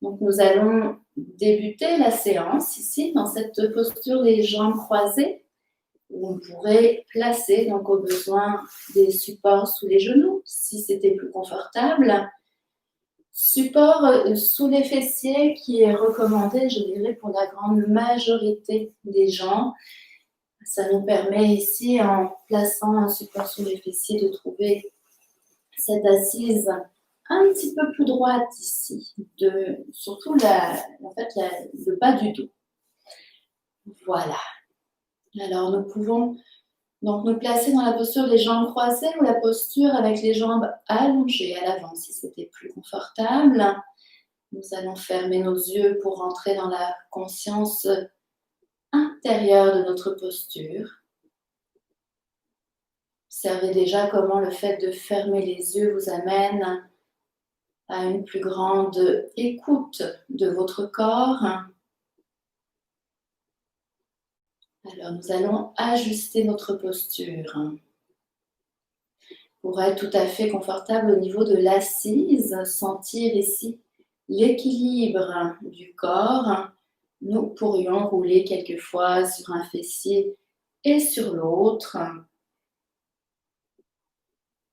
Donc, nous allons débuter la séance ici, dans cette posture des jambes croisées, où on pourrait placer, donc au besoin, des supports sous les genoux, si c'était plus confortable. Support sous les fessiers qui est recommandé, je dirais, pour la grande majorité des gens. Ça nous permet ici, en plaçant un support sous les fessiers, de trouver cette assise un petit peu plus droite ici, surtout le bas du dos. Voilà. Alors, nous pouvons donc nous placer dans la posture des jambes croisées ou la posture avec les jambes allongées à l'avant, si c'était plus confortable. Nous allons fermer nos yeux pour entrer dans la conscience intérieure de notre posture. Observez déjà comment le fait de fermer les yeux vous amène à une plus grande écoute de votre corps. Alors, nous allons ajuster notre posture pour être tout à fait confortable au niveau de l'assise. Sentir ici l'équilibre du corps. Nous pourrions rouler quelquefois sur un fessier et sur l'autre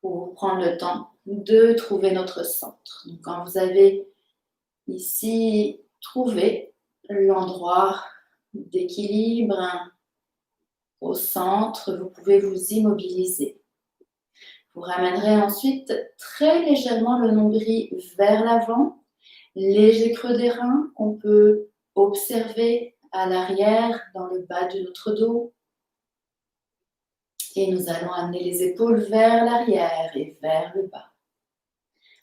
pour prendre le temps de trouver notre centre. Donc, quand vous avez ici trouvé l'endroit d'équilibre au centre, vous pouvez vous immobiliser. Vous ramènerez ensuite très légèrement le nombril vers l'avant, léger creux des reins qu'on peut observer à l'arrière, dans le bas de notre dos. Et nous allons amener les épaules vers l'arrière et vers le bas.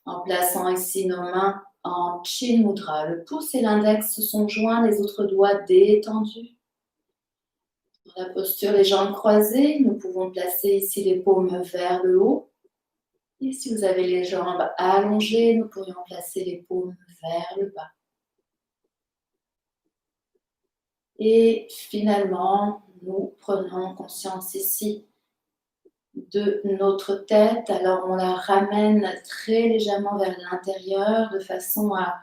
En plaçant ici nos mains en Chin Mudra. Le pouce et l'index sont joints, les autres doigts détendus. Dans la posture, les jambes croisées, nous pouvons placer ici les paumes vers le haut. Et si vous avez les jambes allongées, nous pourrions placer les paumes vers le bas. Et finalement, nous prenons conscience ici de notre tête. Alors, on la ramène très légèrement vers l'intérieur de façon à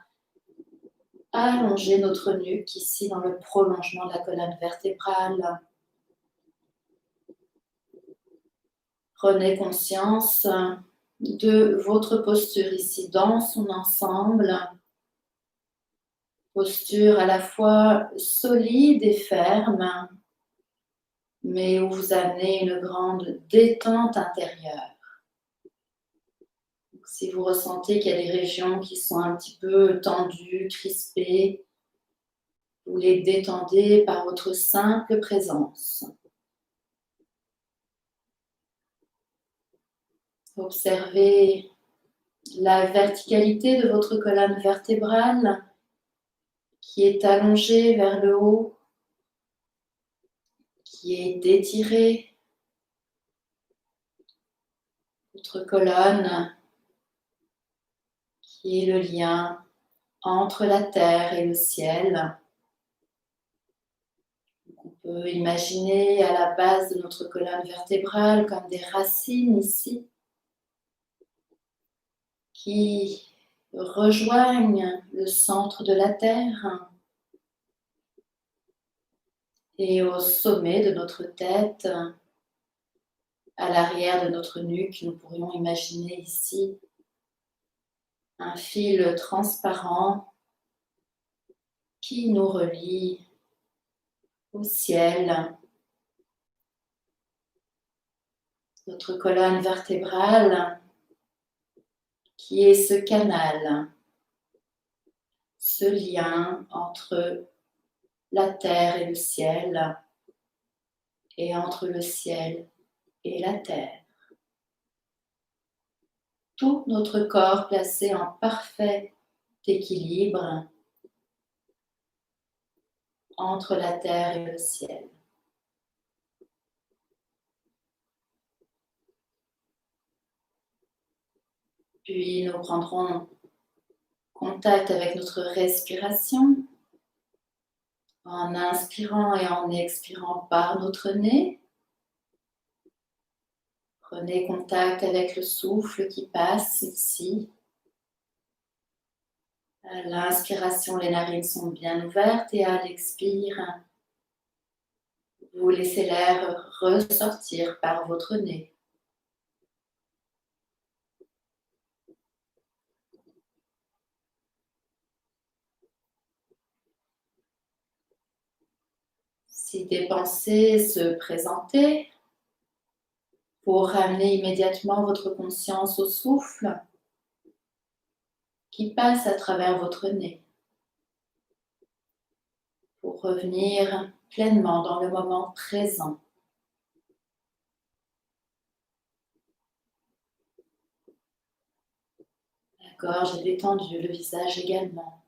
allonger notre nuque ici dans le prolongement de la colonne vertébrale. Prenez conscience de votre posture ici dans son ensemble. Posture à la fois solide et ferme, mais où vous amenez une grande détente intérieure. Donc, si vous ressentez qu'il y a des régions qui sont un petit peu tendues, crispées, vous les détendez par votre simple présence. Observez la verticalité de votre colonne vertébrale qui est allongée vers le haut, qui est étirée. Votre colonne qui est le lien entre la terre et le ciel. On peut imaginer à la base de notre colonne vertébrale comme des racines ici qui rejoignent le centre de la terre. Et au sommet de notre tête, à l'arrière de notre nuque, nous pourrions imaginer ici un fil transparent qui nous relie au ciel. Notre colonne vertébrale qui est ce canal, ce lien entre la terre et le ciel, et entre le ciel et la terre. Tout notre corps placé en parfait équilibre entre la terre et le ciel. Puis nous prendrons contact avec notre respiration en inspirant et en expirant par notre nez. Prenez contact avec le souffle qui passe ici, À l'inspiration, les narines sont bien ouvertes et à l'expire, vous laissez l'air ressortir par votre nez. Si des pensées se présentaient, pour ramener immédiatement votre conscience au souffle qui passe à travers votre nez, pour revenir pleinement dans le moment présent. La gorge est détendue, le visage également.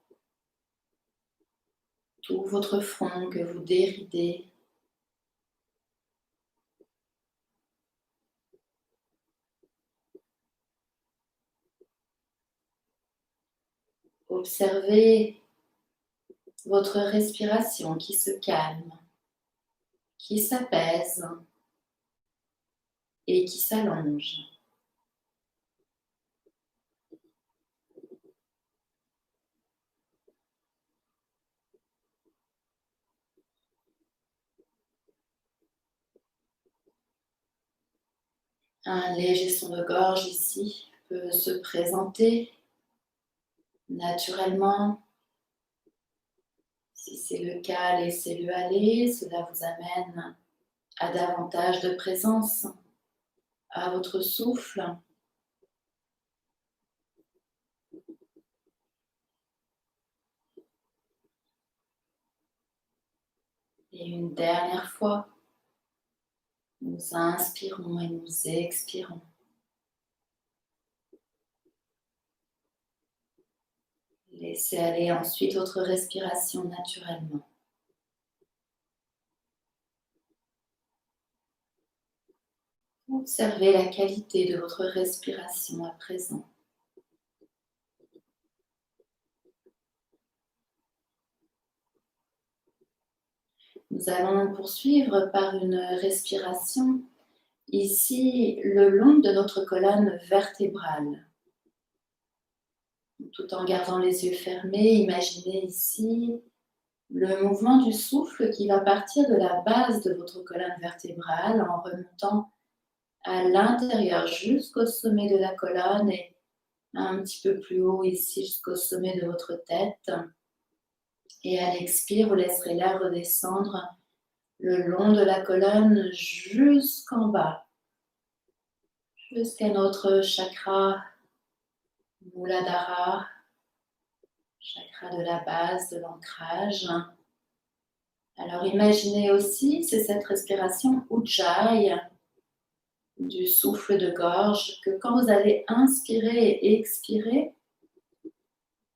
Tout votre front que vous déridez. Observez votre respiration qui se calme, qui s'apaise et qui s'allonge. Un léger son de gorge ici peut se présenter naturellement. Si c'est le cas, laissez-le aller. Cela vous amène à davantage de présence à votre souffle. Et une dernière fois, nous inspirons et nous expirons. Laissez aller ensuite votre respiration naturellement. Observez la qualité de votre respiration à présent. Nous allons poursuivre par une respiration ici le long de notre colonne vertébrale. Tout en gardant les yeux fermés, imaginez ici le mouvement du souffle qui va partir de la base de votre colonne vertébrale en remontant à l'intérieur jusqu'au sommet de la colonne et un petit peu plus haut ici jusqu'au sommet de votre tête. Et à l'expire, vous laisserez l'air redescendre le long de la colonne jusqu'en bas, jusqu'à notre chakra Muladhara, chakra de la base, de l'ancrage. Alors imaginez aussi, c'est cette respiration Ujjayi du souffle de gorge, que quand vous allez inspirer et expirer,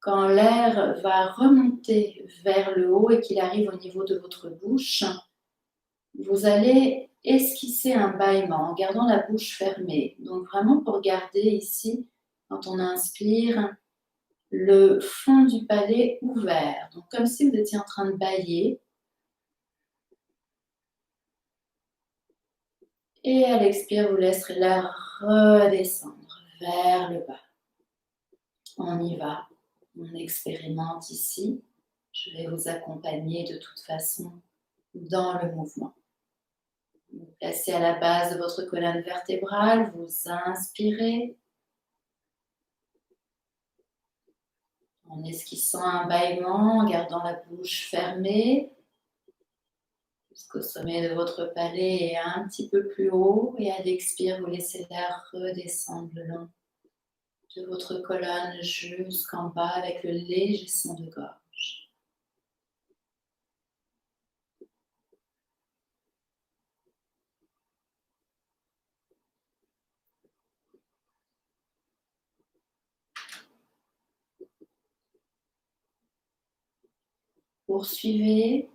quand l'air va remonter vers le haut et qu'il arrive au niveau de votre bouche, vous allez esquisser un bâillement en gardant la bouche fermée. Donc vraiment pour garder ici, quand on inspire, le fond du palais ouvert. Donc comme si vous étiez en train de bâiller. Et à l'expire, vous laisserez l'air redescendre vers le bas. On y va. On expérimente ici. Je vais vous accompagner de toute façon dans le mouvement. Vous placez à la base de votre colonne vertébrale, vous inspirez en esquissant un bâillement, en gardant la bouche fermée jusqu'au sommet de votre palais et un petit peu plus haut. Et à l'expire, vous laissez l'air redescendre le long de votre colonne jusqu'en bas avec le léger son de gorge. Poursuivez.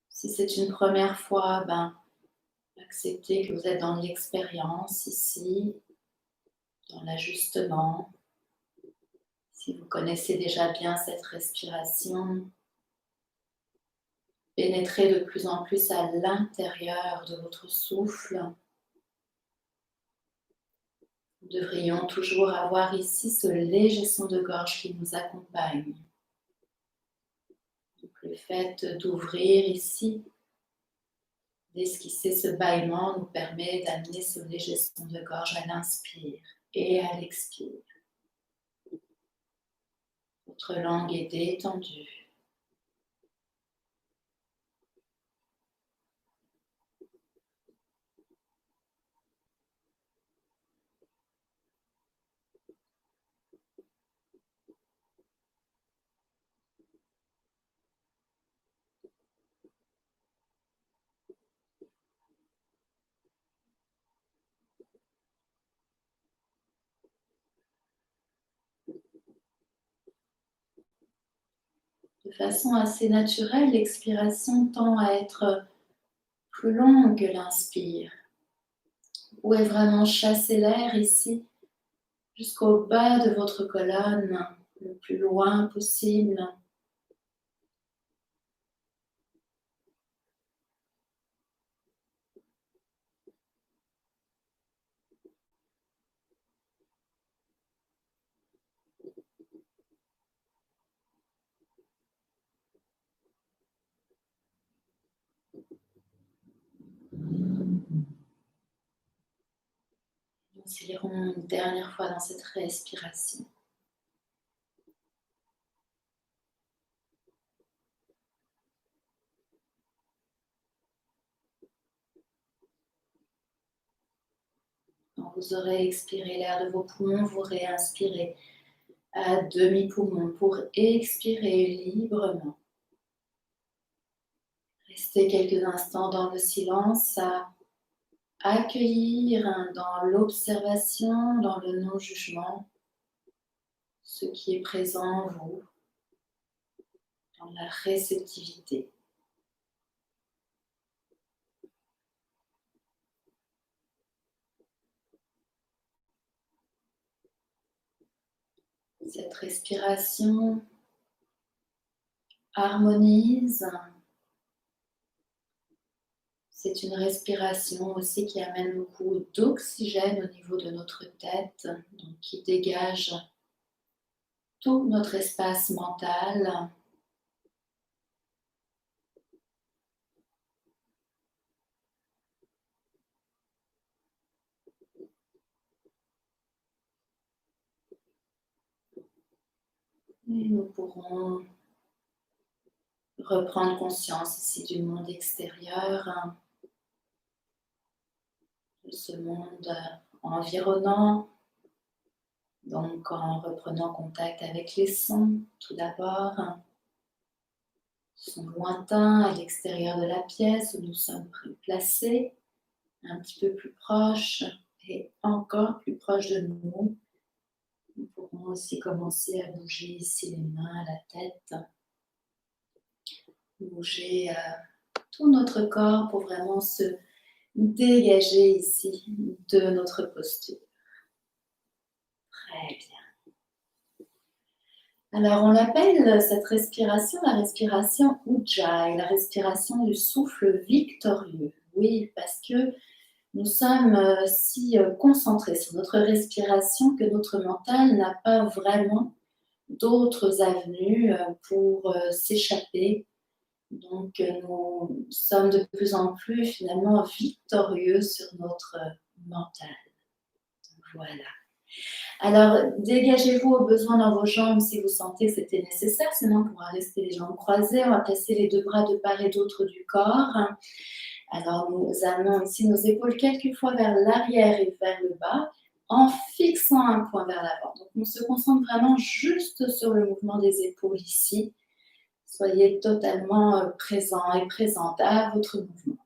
Si c'est une première fois, acceptez que vous êtes dans l'expérience ici, dans l'ajustement. Si vous connaissez déjà bien cette respiration, pénétrez de plus en plus à l'intérieur de votre souffle. Nous devrions toujours avoir ici ce léger son de gorge qui nous accompagne. Donc, le fait d'ouvrir ici, d'esquisser ce bâillement nous permet d'amener ce léger son de gorge à l'inspire et à l'expire. Votre langue est détendue. De façon assez naturelle, l'expiration tend à être plus longue que l'inspire. Vous pouvez vraiment chasser l'air ici jusqu'au bas de votre colonne, le plus loin possible. Nous irons une dernière fois dans cette respiration. Quand vous aurez expiré l'air de vos poumons, vous réinspirez à demi-poumon pour expirer librement. Restez quelques instants dans le silence à accueillir dans l'observation, dans le non-jugement, ce qui est présent en vous, dans la réceptivité. Cette respiration harmonise. C'est une respiration aussi qui amène beaucoup d'oxygène au niveau de notre tête, donc qui dégage tout notre espace mental. Et nous pourrons reprendre conscience ici du monde extérieur, de ce monde environnant. Donc en reprenant contact avec les sons, tout d'abord, sons lointains à l'extérieur de la pièce où nous sommes placés, un petit peu plus proches et encore plus proches de nous. Nous pourrons aussi commencer à bouger ici les mains, la tête, bouger tout notre corps pour vraiment se dégager ici de notre posture. Très bien. Alors on appelle cette respiration la respiration Ujjayi, la respiration du souffle victorieux. Oui, parce que nous sommes si concentrés sur notre respiration que notre mental n'a pas vraiment d'autres avenues pour s'échapper. Donc nous sommes de plus en plus finalement victorieux sur notre mental. Donc, voilà. Alors dégagez-vous au besoin dans vos jambes si vous sentez que c'était nécessaire, sinon on pourra rester les jambes croisées. On va placer les deux bras de part et d'autre du corps. Alors nous amenons ici nos épaules quelques fois vers l'arrière et vers le bas en fixant un point vers l'avant. Donc on se concentre vraiment juste sur le mouvement des épaules ici. Soyez totalement présent et présente à votre mouvement.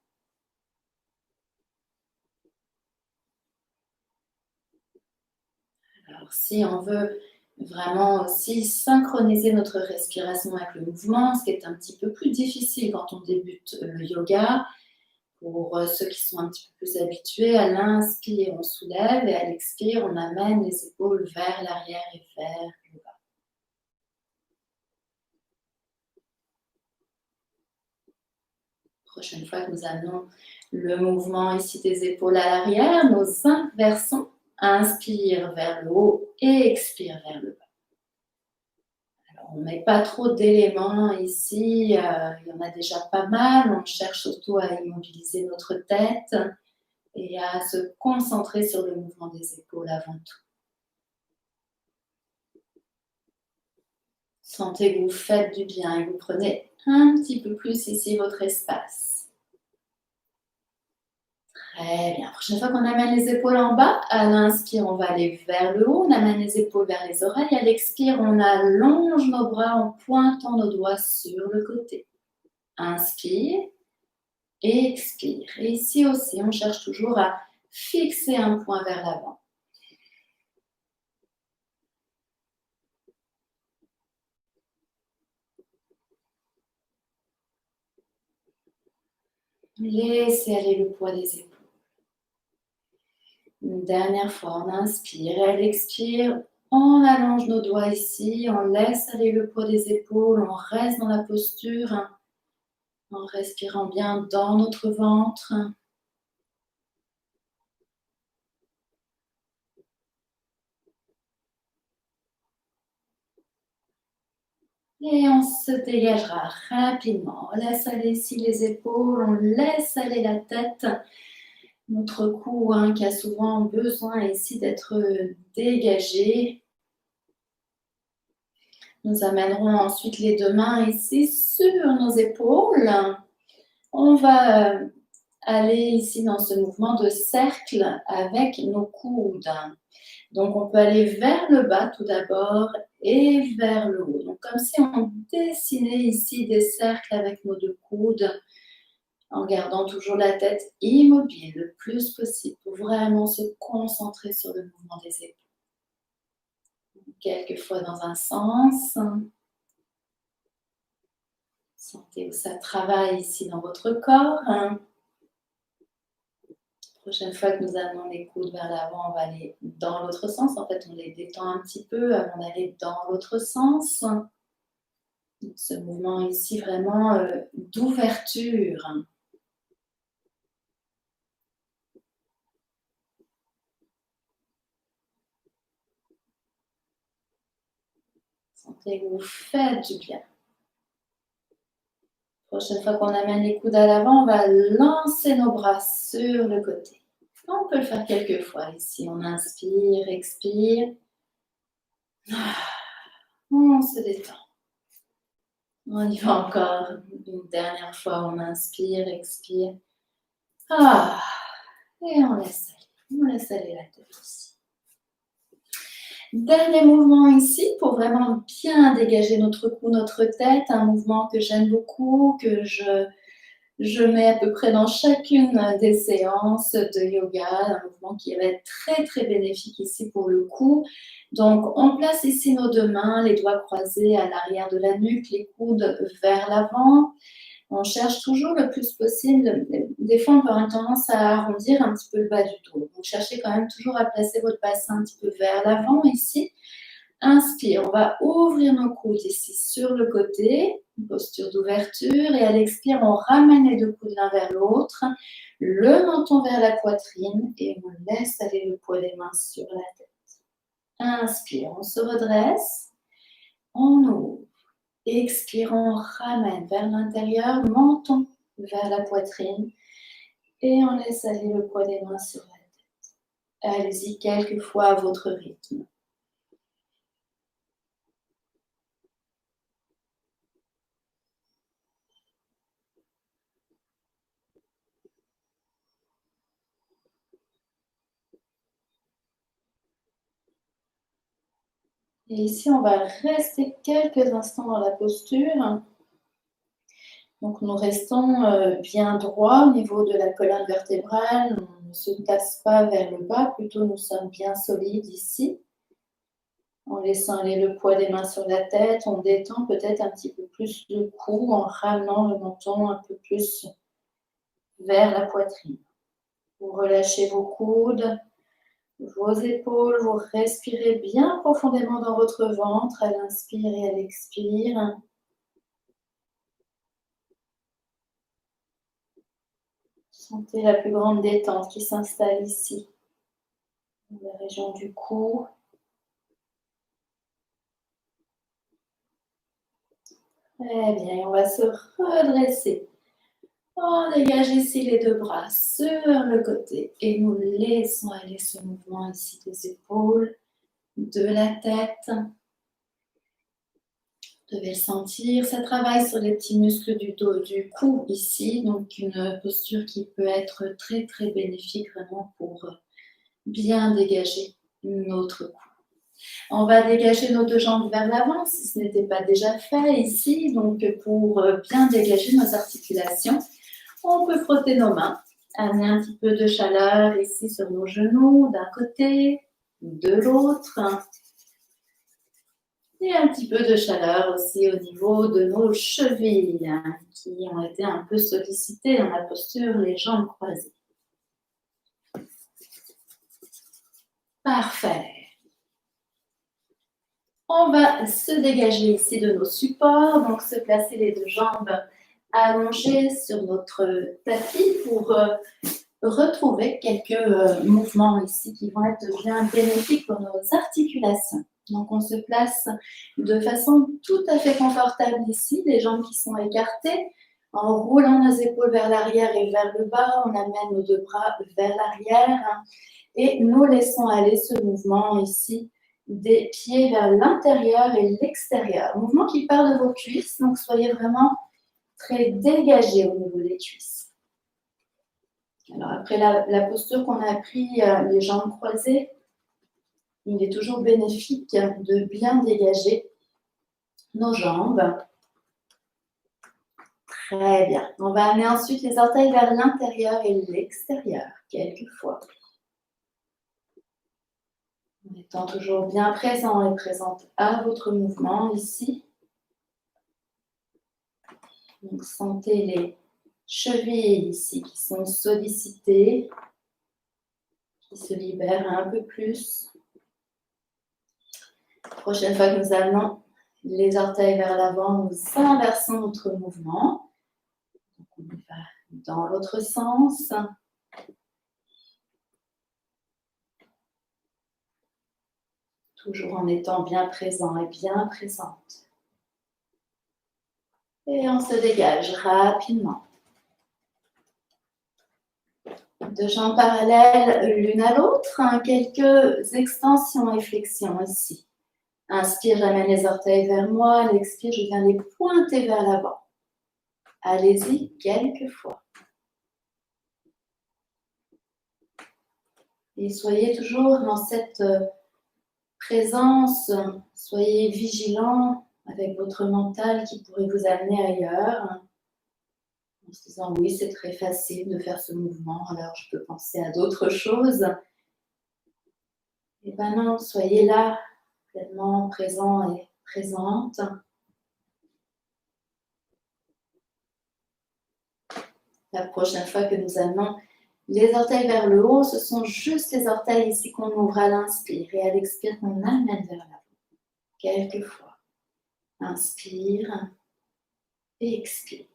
Alors si on veut vraiment aussi synchroniser notre respiration avec le mouvement, ce qui est un petit peu plus difficile quand on débute le yoga, pour ceux qui sont un petit peu plus habitués, à l'inspire, on soulève et à l'expire, on amène les épaules vers l'arrière et vers le bas. Prochaine fois que nous amenons le mouvement ici des épaules à l'arrière, nous inversons Inspire vers le haut et expire vers le bas. Alors, on ne met pas trop d'éléments ici, il y en a déjà pas mal. On cherche surtout à immobiliser notre tête et à se concentrer sur le mouvement des épaules avant tout. Sentez que vous faites du bien et vous prenez un petit peu plus ici votre espace. Très bien. Prochaine fois qu'on amène les épaules en bas, à l'inspire, on va aller vers le haut. On amène les épaules vers les oreilles. À l'expire, on allonge nos bras en pointant nos doigts sur le côté. Inspire et expire. Et ici aussi, on cherche toujours à fixer un point vers l'avant. Laissez aller le poids des épaules. Une dernière fois, on inspire, elle expire, on allonge nos doigts ici, on laisse aller le poids des épaules, on reste dans la posture, en respirant bien dans notre ventre. Et on se dégagera rapidement. On laisse aller ici les épaules, on laisse aller la tête. Notre cou qui a souvent besoin ici d'être dégagé. Nous amènerons ensuite les deux mains ici sur nos épaules. On va aller ici dans ce mouvement de cercle avec nos coudes. Donc, on peut aller vers le bas tout d'abord et vers le haut. Donc, comme si on dessinait ici des cercles avec nos deux coudes en gardant toujours la tête immobile le plus possible pour vraiment se concentrer sur le mouvement des épaules. Quelquefois dans un sens. Sentez où ça travaille ici dans votre corps. Prochaine fois que nous amenons les coudes vers l'avant, on va aller dans l'autre sens. En fait, on les détend un petit peu avant d'aller dans l'autre sens. Donc, ce mouvement ici vraiment d'ouverture. Sentez que vous faites du bien. Prochaine fois qu'on amène les coudes à l'avant, on va lancer nos bras sur le côté. On peut le faire quelques fois ici. On inspire, expire. On se détend. On y va encore. Une dernière fois, on inspire, expire. Et on laisse aller. On laisse aller la tête aussi. Dernier mouvement ici pour vraiment bien dégager notre cou, notre tête. Un mouvement que j'aime beaucoup, que je mets à peu près dans chacune des séances de yoga. Un mouvement qui va être très très bénéfique ici pour le cou. Donc on place ici nos deux mains, les doigts croisés à l'arrière de la nuque, les coudes vers l'avant. On cherche toujours le plus possible. Des fois, on peut avoir tendance à arrondir un petit peu le bas du dos. Donc, cherchez quand même toujours à placer votre bassin un petit peu vers l'avant ici. Inspire, on va ouvrir nos coudes ici sur le côté, une posture d'ouverture. Et à l'expire, on ramène les deux coudes l'un vers l'autre, le menton vers la poitrine et on laisse aller le poids des mains sur la tête. Inspire, on se redresse, on ouvre. Expire, on ramène vers l'intérieur, menton vers la poitrine et on laisse aller le poids des mains sur la tête. Allez-y quelques fois à votre rythme. Et ici, on va rester quelques instants dans la posture. Donc, nous restons bien droit au niveau de la colonne vertébrale. On ne se tasse pas vers le bas, plutôt nous sommes bien solides ici. En laissant aller le poids des mains sur la tête, on détend peut-être un petit peu plus le cou en ramenant le menton un peu plus vers la poitrine. Vous relâchez vos coudes, vos épaules, vous respirez bien profondément dans votre ventre à l'inspire et à l'expire. Sentez la plus grande détente qui s'installe ici. la région du cou. Très bien, on va se redresser. On dégage ici les deux bras sur le côté et nous laissons aller ce mouvement ici des épaules, de la tête. Vous devez le sentir, ça travaille sur les petits muscles du dos, du cou ici, donc une posture qui peut être très très bénéfique vraiment pour bien dégager notre cou. On va dégager nos deux jambes vers l'avant si ce n'était pas déjà fait ici, donc pour bien dégager nos articulations, on peut frotter nos mains, amener un petit peu de chaleur ici sur nos genoux d'un côté, de l'autre. Et un petit peu de chaleur aussi au niveau de nos chevilles qui ont été un peu sollicitées dans la posture, les jambes croisées. Parfait. On va se dégager ici de nos supports, donc se placer les deux jambes allongées sur notre tapis pour retrouver quelques mouvements ici qui vont être bien bénéfiques pour nos articulations. Donc, on se place de façon tout à fait confortable ici, les jambes qui sont écartées, en roulant nos épaules vers l'arrière et vers le bas, on amène nos deux bras vers l'arrière et nous laissons aller ce mouvement ici des pieds vers l'intérieur et l'extérieur. Mouvement qui part de vos cuisses, donc soyez vraiment très dégagés au niveau des cuisses. Alors après la posture qu'on a pris, les jambes croisées, il est toujours bénéfique de bien dégager nos jambes. Très bien. On va amener ensuite les orteils vers l'intérieur et l'extérieur, quelques fois. En étant toujours bien présent et présente à votre mouvement ici. Donc sentez les chevilles ici qui sont sollicitées, qui se libèrent un peu plus. Prochaine fois que nous amenons les orteils vers l'avant, nous inversons notre mouvement. Donc on va dans l'autre sens. Toujours en étant bien présent et bien présente. Et on se dégage rapidement. Deux jambes parallèles l'une à l'autre. Quelques extensions et flexions ici. Inspire, j'amène les orteils vers moi. L'expire, je viens les pointer vers l'avant. Allez-y quelques fois. Et soyez toujours dans cette présence, soyez vigilants avec votre mental qui pourrait vous amener ailleurs. En se disant, oui, c'est très facile de faire ce mouvement, alors je peux penser à d'autres choses. Et ben non, soyez là, pleinement présent et présente. La prochaine fois que nous amenons les orteils vers le haut, ce sont juste les orteils ici qu'on ouvre à l'inspire et à l'expire qu'on amène vers l'avant. Quelques fois. Inspire et expire.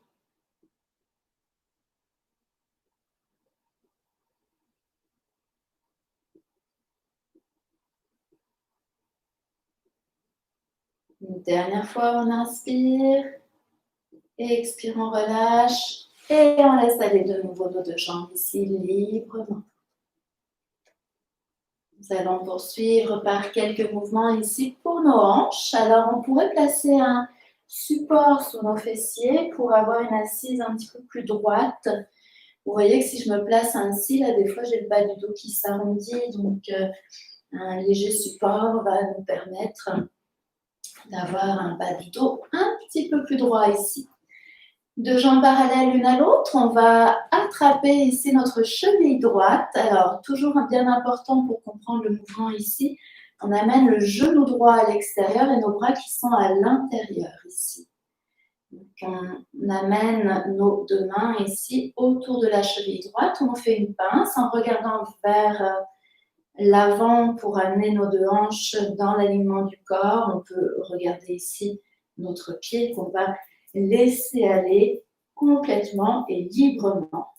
Une dernière fois, on inspire. Et expire, on relâche. Et on laisse aller de nouveau nos deux jambes ici librement. Nous allons poursuivre par quelques mouvements ici pour nos hanches. Alors, on pourrait placer un support sur nos fessiers pour avoir une assise un petit peu plus droite. Vous voyez que si je me place ainsi, là, des fois, j'ai le bas du dos qui s'arrondit. Donc, un léger support va nous permettre d'avoir un bas du dos un petit peu plus droit ici. Deux jambes parallèles l'une à l'autre, on va attraper ici notre cheville droite. Alors, toujours bien important pour comprendre le mouvement ici, on amène le genou droit à l'extérieur et nos bras qui sont à l'intérieur ici. Donc, on amène nos deux mains ici autour de la cheville droite. On fait une pince en regardant vers l'avant pour amener nos deux hanches dans l'alignement du corps. On peut regarder ici notre pied qu'on va laisser aller complètement et librement.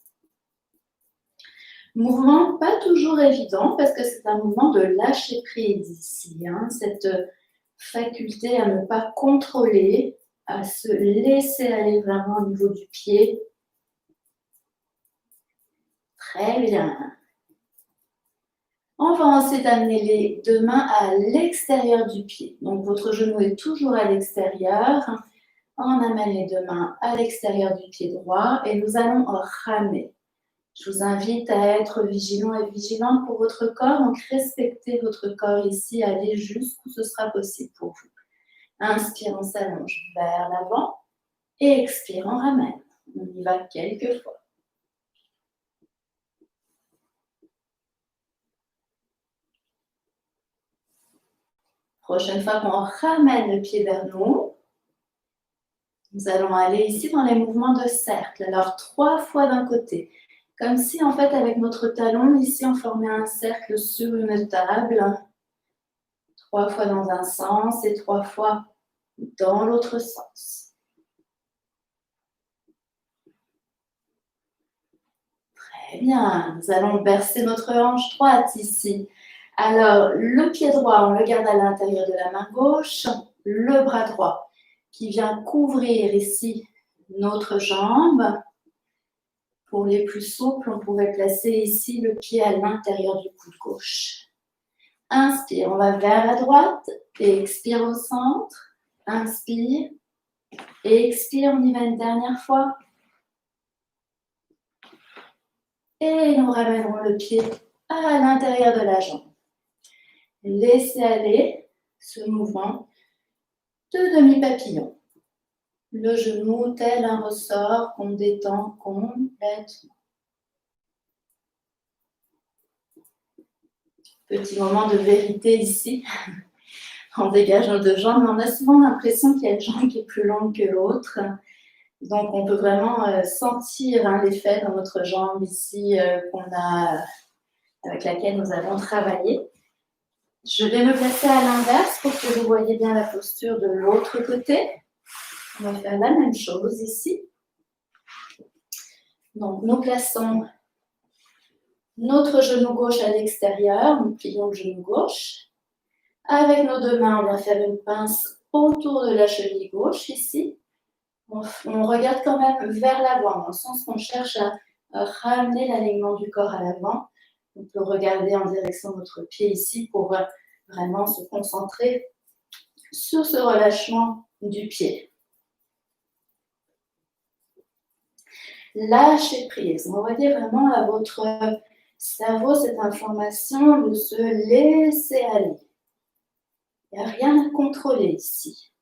Mouvement pas toujours évident parce que c'est un mouvement de lâcher prise ici. Cette faculté à ne pas contrôler, à se laisser aller vraiment au niveau du pied. Très bien. On va ensuite amener les deux mains à l'extérieur du pied. Donc votre genou est toujours à l'extérieur. On amène les deux mains à l'extérieur du pied droit et nous allons ramer. Je vous invite à être vigilant et vigilante pour votre corps. Donc respectez votre corps ici, allez jusqu'où ce sera possible pour vous. Inspire, on s'allonge vers l'avant et expire, on ramène. On y va quelques fois. Prochaine fois qu'on ramène le pied vers nous, nous allons aller ici dans les mouvements de cercle. Alors 3 fois d'un côté. Comme si en fait avec notre talon, ici on formait un cercle sur une table. 3 fois dans un sens et 3 fois dans l'autre sens. Très bien, nous allons bercer notre hanche droite ici. Alors, le pied droit, on le garde à l'intérieur de la main gauche. Le bras droit qui vient couvrir ici notre jambe. Pour les plus souples, on pourrait placer ici le pied à l'intérieur du coude gauche. Inspire, on va vers la droite et expire au centre. Inspire et expire, on y va une dernière fois. Et nous ramènerons le pied à l'intérieur de la jambe. Laissez aller ce mouvement de demi-papillon. Le genou tel un ressort qu'on détend complètement. Petit moment de vérité ici, en dégageant deux jambes. On a souvent l'impression qu'il y a une jambe qui est plus longue que l'autre. Donc, on peut vraiment sentir l'effet dans notre jambe ici avec laquelle nous avons travaillé. Je vais me placer à l'inverse pour que vous voyez bien la posture de l'autre côté. On va faire la même chose ici. Donc, nous plaçons notre genou gauche à l'extérieur. Nous plions le genou gauche. Avec nos deux mains, on va faire une pince autour de la cheville gauche ici. On regarde quand même vers l'avant, dans le sens qu'on cherche à ramener l'alignement du corps à l'avant. On peut regarder en direction de notre pied ici pour vraiment se concentrer sur ce relâchement du pied. Lâchez prise. Envoyez vraiment à votre cerveau cette information de se laisser aller. Il n'y a rien à contrôler ici.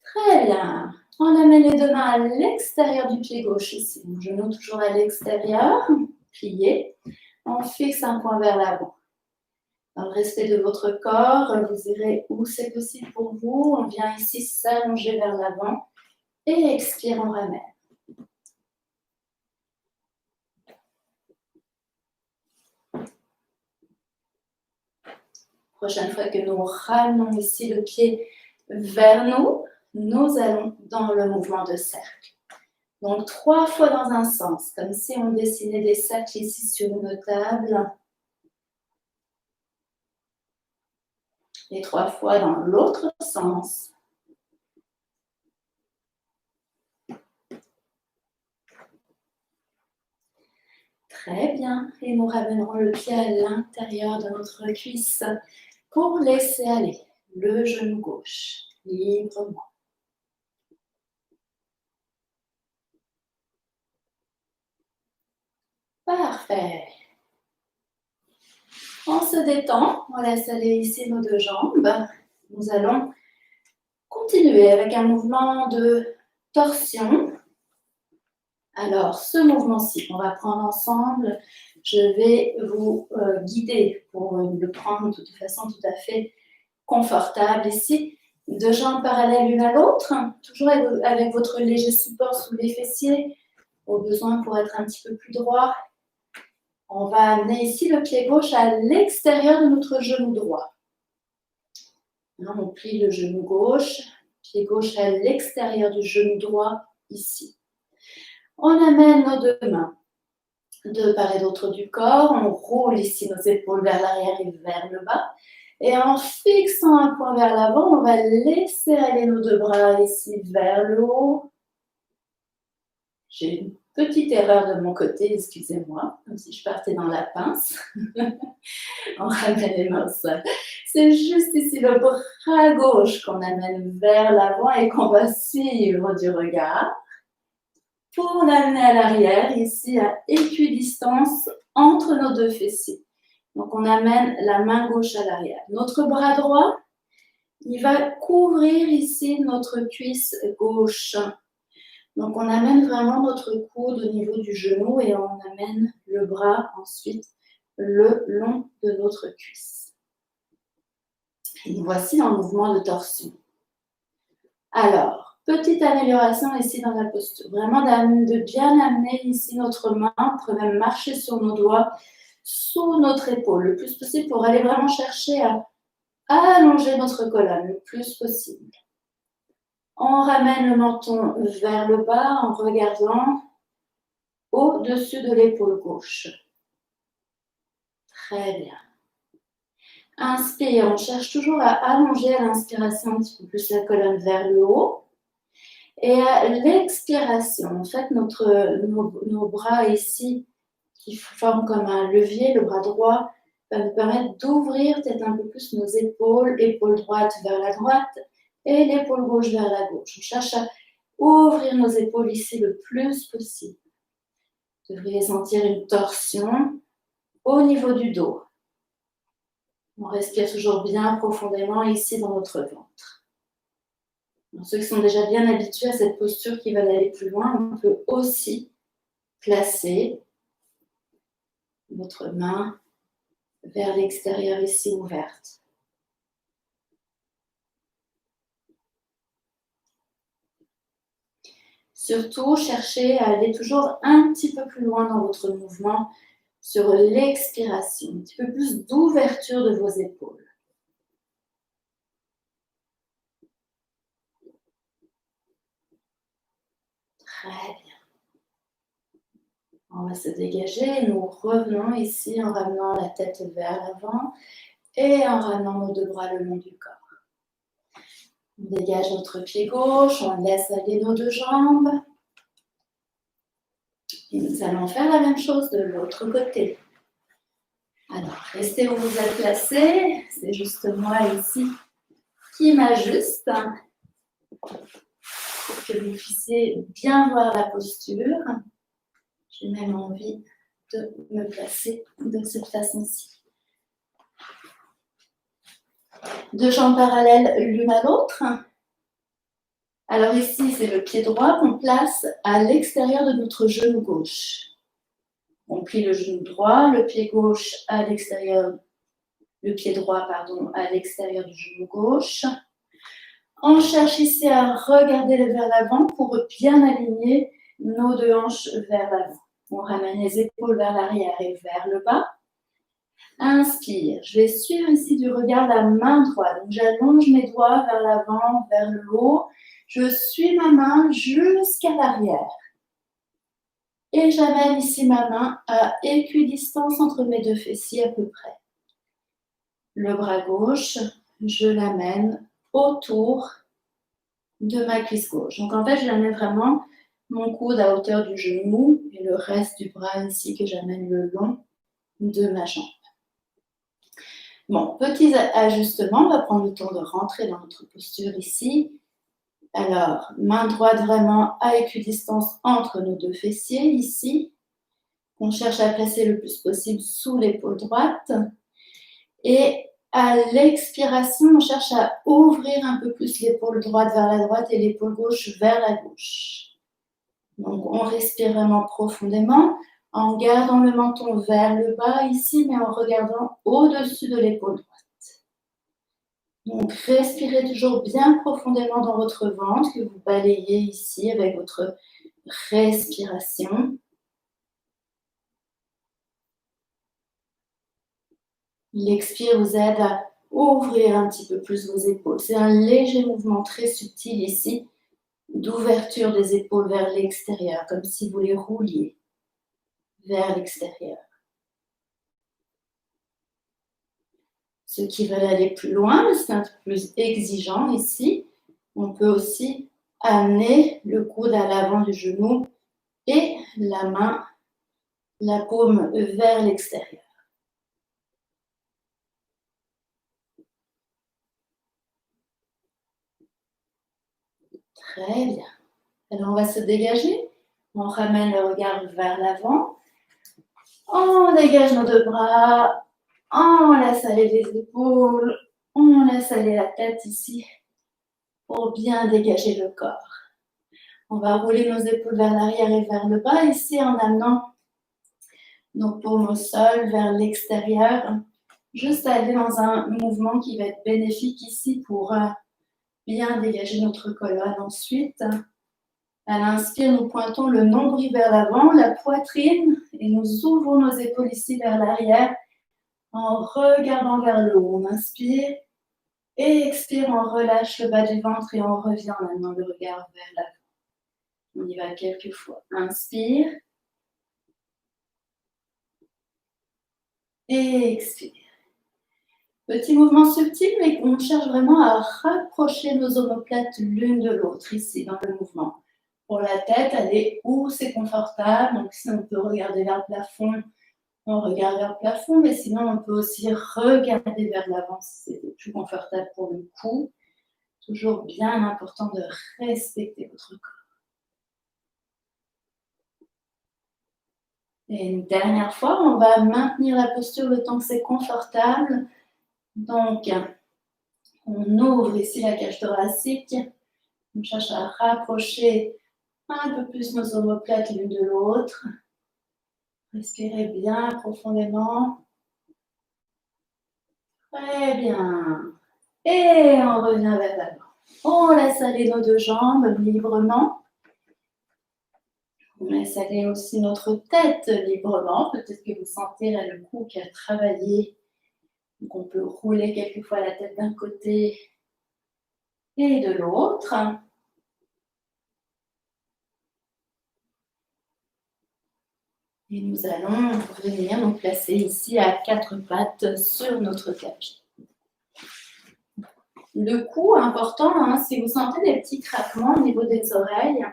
Très bien. On amène les deux mains à l'extérieur du pied gauche ici. Mon genou toujours à l'extérieur, plié. On fixe un point vers l'avant. Dans le respect de votre corps, vous irez où c'est possible pour vous. On vient ici s'allonger vers l'avant et expire, on ramène. Prochaine fois que nous ramenons ici le pied vers nous, nous allons dans le mouvement de cercle. Donc 3 fois dans un sens, comme si on dessinait des cercles ici sur une table. Et 3 fois dans l'autre sens. Très bien. Et nous ramènerons le pied à l'intérieur de notre cuisse pour laisser aller le genou gauche librement. Parfait. On se détend, on laisse aller ici nos deux jambes. Nous allons continuer avec un mouvement de torsion. Alors, ce mouvement-ci, on va prendre ensemble. Je vais vous guider pour le prendre de façon tout à fait confortable ici. Deux jambes parallèles l'une à l'autre, toujours avec votre léger support sous les fessiers, au besoin pour être un petit peu plus droit. On va amener ici le pied gauche à l'extérieur de notre genou droit. Là, on plie le genou gauche, pied gauche à l'extérieur du genou droit ici. On amène nos deux mains de part et d'autre du corps. On roule ici nos épaules vers l'arrière et vers le bas. Et en fixant un point vers l'avant, on va laisser aller nos deux bras ici vers le haut. J'ai une petite erreur de mon côté, excusez-moi, comme si je partais dans la pince. On ramène les mains au sol. C'est juste ici le bras gauche qu'on amène vers l'avant et qu'on va suivre du regard pour l'amener à l'arrière, ici à équidistance entre nos deux fessiers. Donc on amène la main gauche à l'arrière. Notre bras droit, il va couvrir ici notre cuisse gauche. Donc on amène vraiment notre coude au niveau du genou et on amène le bras ensuite le long de notre cuisse. Et voici en mouvement de torsion. Alors, petite amélioration ici dans la posture. Vraiment de bien amener ici notre main. On peut même marcher sur nos doigts sous notre épaule le plus possible pour aller vraiment chercher à allonger notre colonne le plus possible. On ramène le menton vers le bas en regardant au-dessus de l'épaule gauche. Très bien. Inspire, on cherche toujours à allonger à l'inspiration un petit peu plus la colonne vers le haut. Et à l'expiration, en fait, nos bras ici, qui forment comme un levier, le bras droit, va nous permettre d'ouvrir peut-être un peu plus nos épaules, épaule droite vers la droite et l'épaule gauche vers la gauche. On cherche à ouvrir nos épaules ici le plus possible. Vous devriez sentir une torsion au niveau du dos. On respire toujours bien profondément ici dans notre ventre. Pour ceux qui sont déjà bien habitués à cette posture qui veulent aller plus loin, on peut aussi placer notre main vers l'extérieur ici ouverte. Surtout, cherchez à aller toujours un petit peu plus loin dans votre mouvement sur l'expiration, un petit peu plus d'ouverture de vos épaules. Très bien. On va se dégager et nous revenons ici en ramenant la tête vers l'avant et en ramenant nos deux bras le long du corps. On dégage notre pied gauche, on laisse aller nos deux jambes. Et nous allons faire la même chose de l'autre côté. Alors, restez où vous êtes placés. C'est juste moi ici qui m'ajuste pour que vous puissiez bien voir la posture. J'ai même envie de me placer de cette façon-ci. Deux jambes parallèles l'une à l'autre. Alors ici, c'est le pied droit qu'on place à l'extérieur de notre genou gauche. On plie le genou droit, le pied gauche à l'extérieur, le pied droit, pardon, à l'extérieur du genou gauche. On cherche ici à regarder vers l'avant pour bien aligner nos deux hanches vers l'avant. On ramène les épaules vers l'arrière et vers le bas. Inspire. Je vais suivre ici du regard la main droite. Donc j'allonge mes doigts vers l'avant, vers le haut. Je suis ma main jusqu'à l'arrière. Et j'amène ici ma main à équidistance entre mes deux fessiers à peu près. Le bras gauche, je l'amène autour de ma cuisse gauche. Donc en fait, je l'amène vraiment mon coude à hauteur du genou et le reste du bras ici que j'amène le long de ma jambe. Bon, petit ajustement, on va prendre le temps de rentrer dans notre posture ici. Alors, main droite vraiment à équidistance entre nos deux fessiers ici. On cherche à placer le plus possible sous l'épaule droite. Et à l'expiration, on cherche à ouvrir un peu plus l'épaule droite vers la droite et l'épaule gauche vers la gauche. Donc, on respire vraiment profondément en gardant le menton vers le bas ici, mais en regardant au-dessus de l'épaule droite. Donc, respirez toujours bien profondément dans votre ventre, que vous balayez ici avec votre respiration. L'expire vous aide à ouvrir un petit peu plus vos épaules. C'est un léger mouvement très subtil ici d'ouverture des épaules vers l'extérieur, comme si vous les rouliez vers l'extérieur. Ceux qui veulent aller plus loin, c'est un peu plus exigeant ici. On peut aussi amener le coude à l'avant du genou et la main, la paume vers l'extérieur. Très bien. Alors on va se dégager. On ramène le regard vers l'avant. On dégage nos deux bras. On laisse aller les épaules. On laisse aller la tête ici pour bien dégager le corps. On va rouler nos épaules vers l'arrière et vers le bas ici en amenant nos paumes au sol vers l'extérieur. Juste aller dans un mouvement qui va être bénéfique ici pour bien dégager notre colonne. Ensuite, à l'inspire, nous pointons le nombril vers l'avant, la poitrine, et nous ouvrons nos épaules ici vers l'arrière en regardant vers le haut. On inspire et expire, on relâche le bas du ventre et on revient en amenant le regard vers l'avant. On y va quelques fois. Inspire et expire. Petit mouvement subtil, mais on cherche vraiment à rapprocher nos omoplates l'une de l'autre ici dans le mouvement. Pour la tête, aller où c'est confortable. Donc, si on peut regarder vers le plafond, on regarde vers le plafond. Mais sinon, on peut aussi regarder vers l'avant si c'est plus confortable pour le cou. Toujours bien important de respecter votre corps. Et une dernière fois, on va maintenir la posture le temps que c'est confortable. Donc, on ouvre ici la cage thoracique. On cherche à rapprocher un peu plus nos omoplates l'une de l'autre. Respirez bien profondément. Très bien. Et on revient vers l'avant. On laisse aller nos deux jambes librement. On laisse aller aussi notre tête librement. Peut-être que vous sentez là le cou qui a travaillé. Donc on peut rouler quelquefois la tête d'un côté et de l'autre. Et nous allons venir nous placer ici à quatre pattes sur notre cage. Le cou, important, hein, si vous sentez des petits craquements au niveau des oreilles,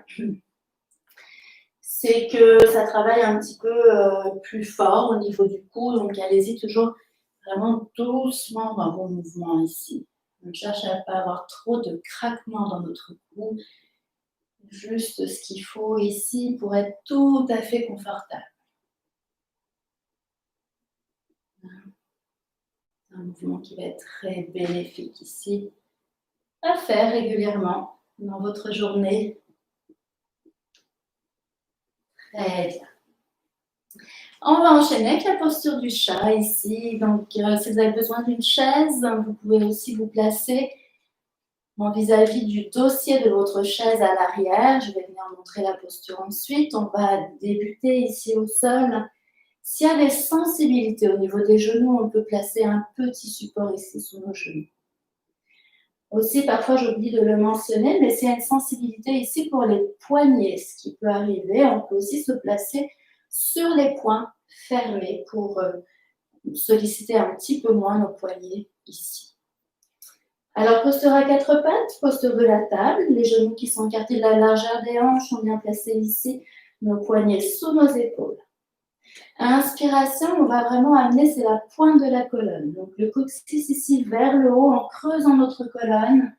c'est que ça travaille un petit peu plus fort au niveau du cou. Donc allez-y toujours vraiment doucement dans vos mouvements ici. On cherche à ne pas avoir trop de craquements dans notre cou. Juste ce qu'il faut ici pour être tout à fait confortable. Un mouvement qui va être très bénéfique ici à faire régulièrement dans votre journée. Très bien. On va enchaîner avec la posture du chat ici. Donc, si vous avez besoin d'une chaise, vous pouvez aussi vous placer en vis-à-vis du dossier de votre chaise à l'arrière. Je vais venir montrer la posture ensuite. On va débuter ici au sol. S'il y a des sensibilités au niveau des genoux, on peut placer un petit support ici sous nos genoux. Aussi, parfois, j'oublie de le mentionner, mais s'il y a une sensibilité ici pour les poignets, ce qui peut arriver, on peut aussi se placer sur les poings fermés pour solliciter un petit peu moins nos poignets ici. Alors, posture à quatre pattes, posture de la table, les genoux qui sont écartés de la largeur des hanches sont bien placés ici, nos poignets sous nos épaules. À inspiration, on va vraiment amener, c'est la pointe de la colonne. Donc le coccyx ici vers le haut en creusant notre colonne.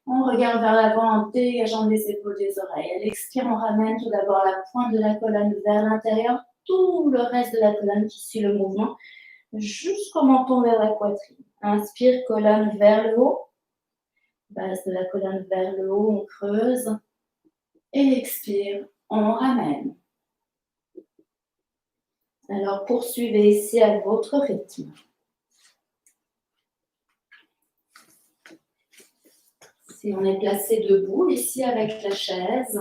On regarde vers l'avant en dégageant les épaules des oreilles. À l'expire, on ramène tout d'abord la pointe de la colonne vers l'intérieur, tout le reste de la colonne qui suit le mouvement, jusqu'au menton vers la poitrine. Inspire, colonne vers le haut. Base de la colonne vers le haut, on creuse. Et expire, on ramène. Alors, poursuivez ici à votre rythme. Si on est placé debout, ici avec la chaise,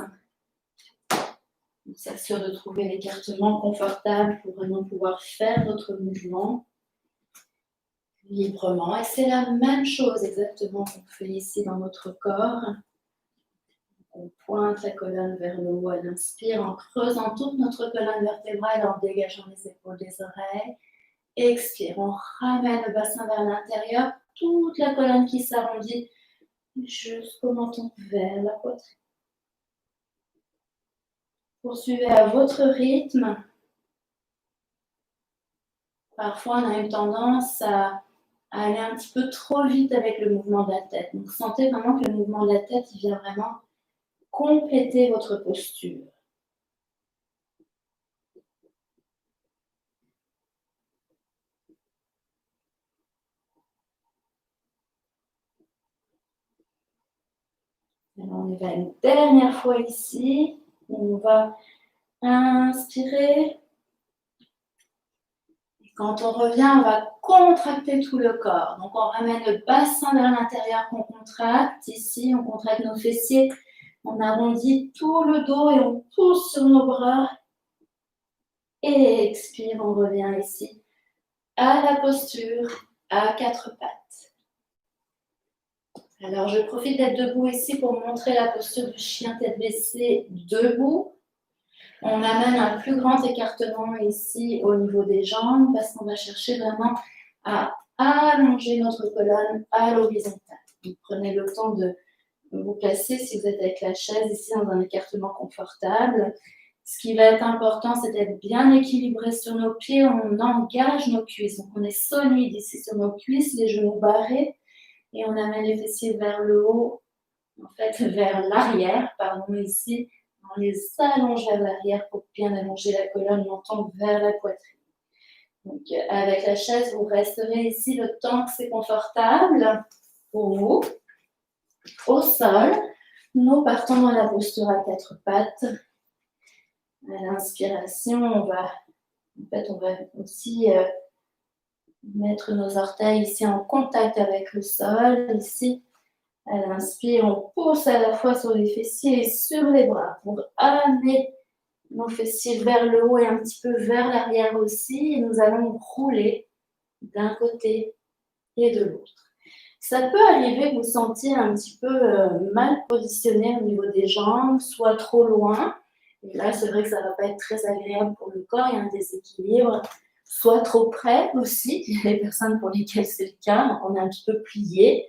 on s'assure de trouver l'écartement confortable pour vraiment pouvoir faire votre mouvement librement. Et c'est la même chose exactement qu'on fait ici dans notre corps. On pointe la colonne vers le haut à l'inspire en creusant toute notre colonne vertébrale, en dégageant les épaules des oreilles. Expire, on ramène le bassin vers l'intérieur, toute la colonne qui s'arrondit jusqu'au menton vers la poitrine. Poursuivez à votre rythme. Parfois, on a une tendance à aller un petit peu trop vite avec le mouvement de la tête. Donc, sentez vraiment que le mouvement de la tête, il vient vraiment compléter votre posture. Alors, on y va une dernière fois ici. On va inspirer. Et quand on revient, on va contracter tout le corps. Donc, on ramène le bassin vers l'intérieur qu'on contracte. Ici, on contracte nos fessiers. On arrondit tout le dos et on pousse sur nos bras. Et expire, on revient ici à la posture à quatre pattes. Alors, je profite d'être debout ici pour montrer la posture du chien tête baissée debout. On amène un plus grand écartement ici au niveau des jambes parce qu'on va chercher vraiment à allonger notre colonne à l'horizontale. Vous prenez le temps de vous placer si vous êtes avec la chaise ici dans un écartement confortable. Ce qui va être important, c'est d'être bien équilibré sur nos pieds. On engage nos cuisses. Donc, on est solide ici sur nos cuisses, les genoux barrés. Et on amène les fessiers vers le haut, en fait vers l'arrière, pardon, ici. On les allonge vers l'arrière pour bien allonger la colonne, menton vers la poitrine. Donc, avec la chaise, vous resterez ici le temps que c'est confortable pour vous. Au sol, nous partons dans la posture à quatre pattes. À l'inspiration, on va aussi mettre nos orteils ici en contact avec le sol. Ici, à l'inspire, on pousse à la fois sur les fessiers et sur les bras pour amener nos fessiers vers le haut et un petit peu vers l'arrière aussi. Et nous allons rouler d'un côté et de l'autre. Ça peut arriver que vous sentiez un petit peu mal positionné au niveau des jambes, soit trop loin. Et là, c'est vrai que ça ne va pas être très agréable pour le corps, il y a un déséquilibre. Soit trop près aussi, il y a des personnes pour lesquelles c'est le cas, donc on est un petit peu plié.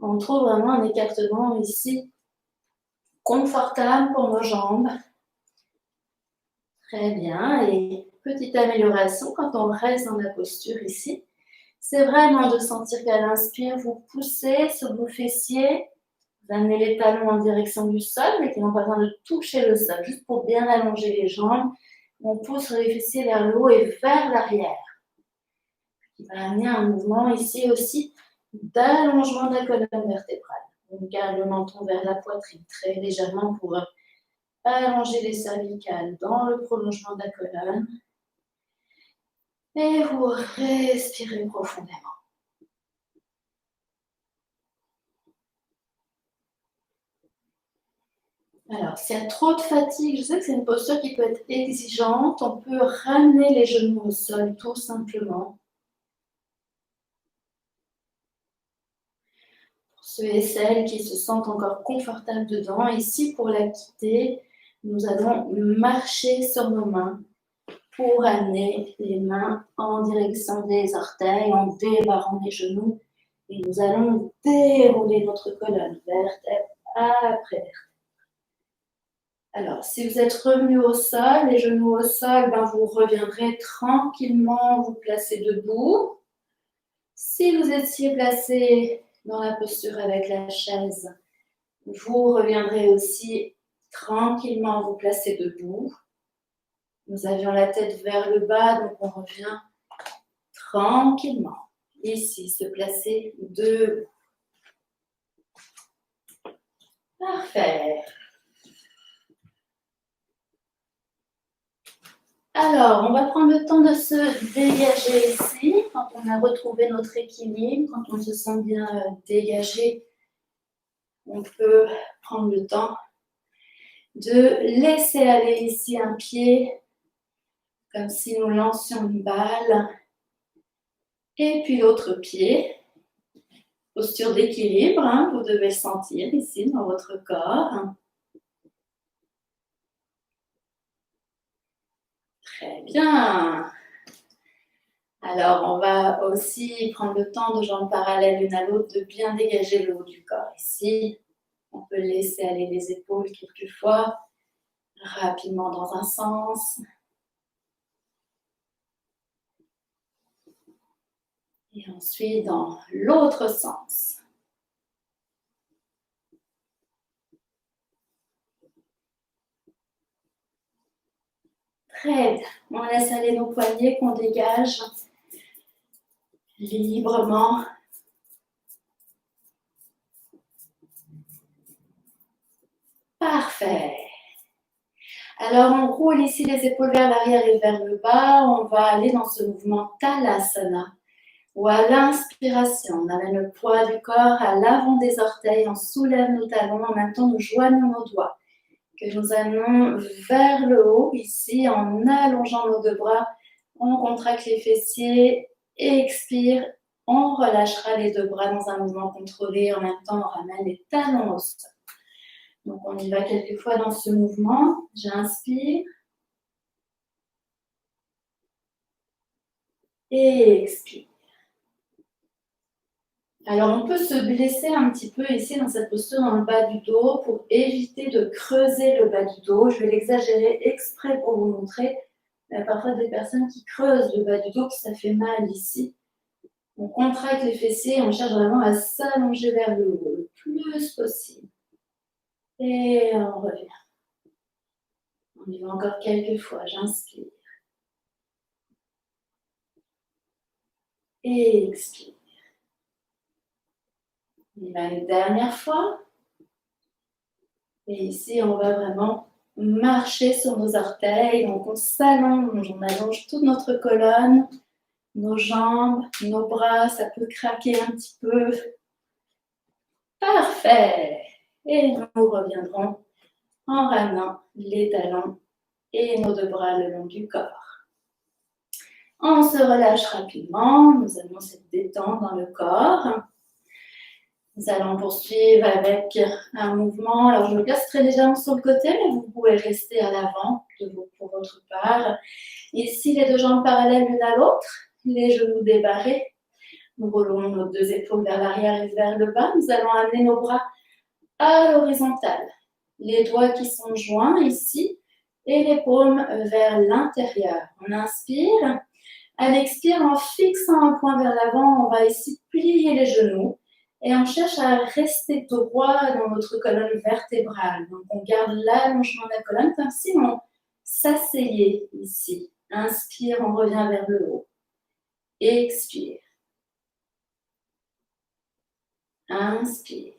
On trouve vraiment un écartement ici confortable pour nos jambes. Très bien, et petite amélioration quand on reste dans la posture ici. C'est vraiment de sentir qu'à l'inspire, vous poussez sur vos fessiers, vous amenez les talons en direction du sol, mais qui n'ont pas besoin de toucher le sol, juste pour bien allonger les jambes. On pousse les fessiers vers le haut et vers l'arrière. Qui va amener un mouvement ici aussi d'allongement de la colonne vertébrale. On garde le menton vers la poitrine très légèrement pour allonger les cervicales dans le prolongement de la colonne. Et vous respirez profondément. Alors, s'il y a trop de fatigue, je sais que c'est une posture qui peut être exigeante, on peut ramener les genoux au sol tout simplement. Pour ceux et celles qui se sentent encore confortables dedans, ici pour la quitter, nous allons marcher sur nos mains pour amener les mains en direction des orteils, en débarrant les genoux. Et nous allons dérouler notre colonne, vertèbre après vertèbre. Alors, si vous êtes revenu au sol, les genoux au sol, vous reviendrez tranquillement vous placer debout. Si vous étiez placé dans la posture avec la chaise, vous reviendrez aussi tranquillement vous placer debout. Nous avions la tête vers le bas, donc on revient tranquillement. Ici, se placer debout. Parfait. Alors, on va prendre le temps de se dégager ici, quand on a retrouvé notre équilibre, quand on se sent bien dégagé, on peut prendre le temps de laisser aller ici un pied, comme si nous lancions une balle, et puis l'autre pied, posture d'équilibre, vous devez le sentir ici dans votre corps. Très bien. Alors, on va aussi prendre le temps de jambes parallèles l'une à l'autre, de bien dégager le haut du corps. Ici, on peut laisser aller les épaules quelquefois, rapidement dans un sens. Et ensuite, dans l'autre sens. Très bien. On laisse aller nos poignets qu'on dégage librement. Parfait. Alors, on roule ici les épaules vers l'arrière et vers le bas. On va aller dans ce mouvement Talasana, où à l'inspiration, on amène le poids du corps à l'avant des orteils, on soulève nos talons, en même temps nous joignons nos doigts, que nous amenons vers le haut, ici, en allongeant nos deux bras. On contracte les fessiers, expire, on relâchera les deux bras dans un mouvement contrôlé, en même temps on ramène les talons au sol. Donc on y va quelques fois dans ce mouvement. J'inspire. Et expire. Alors on peut se blesser un petit peu ici dans cette posture dans le bas du dos pour éviter de creuser le bas du dos. Je vais l'exagérer exprès pour vous montrer. Il y a parfois des personnes qui creusent le bas du dos, que ça fait mal ici. On contracte les fessiers, on cherche vraiment à s'allonger vers le haut le plus possible. Et on revient. On y va encore quelques fois. J'inspire. Et expire. On y va une dernière fois. Et ici, on va vraiment marcher sur nos orteils. Donc, on s'allonge, on allonge toute notre colonne, nos jambes, nos bras. Ça peut craquer un petit peu. Parfait. Et nous reviendrons en ramenant les talons et nos deux bras le long du corps. On se relâche rapidement. Nous avons cette détente dans le corps. Nous allons poursuivre avec un mouvement. Alors, je me place très légèrement sur le côté, mais vous pouvez rester à l'avant pour votre part. Ici, les deux jambes parallèles l'une à l'autre, les genoux débarrés. Nous roulons nos deux épaules vers l'arrière et vers le bas. Nous allons amener nos bras à l'horizontale. Les doigts qui sont joints ici et les paumes vers l'intérieur. On inspire. À l'expire, en fixant un point vers l'avant, on va ici plier les genoux. Et on cherche à rester droit dans notre colonne vertébrale. Donc, on garde l'allongement de la colonne comme si on s'asseyait ici. Inspire, on revient vers le haut. Expire. Inspire.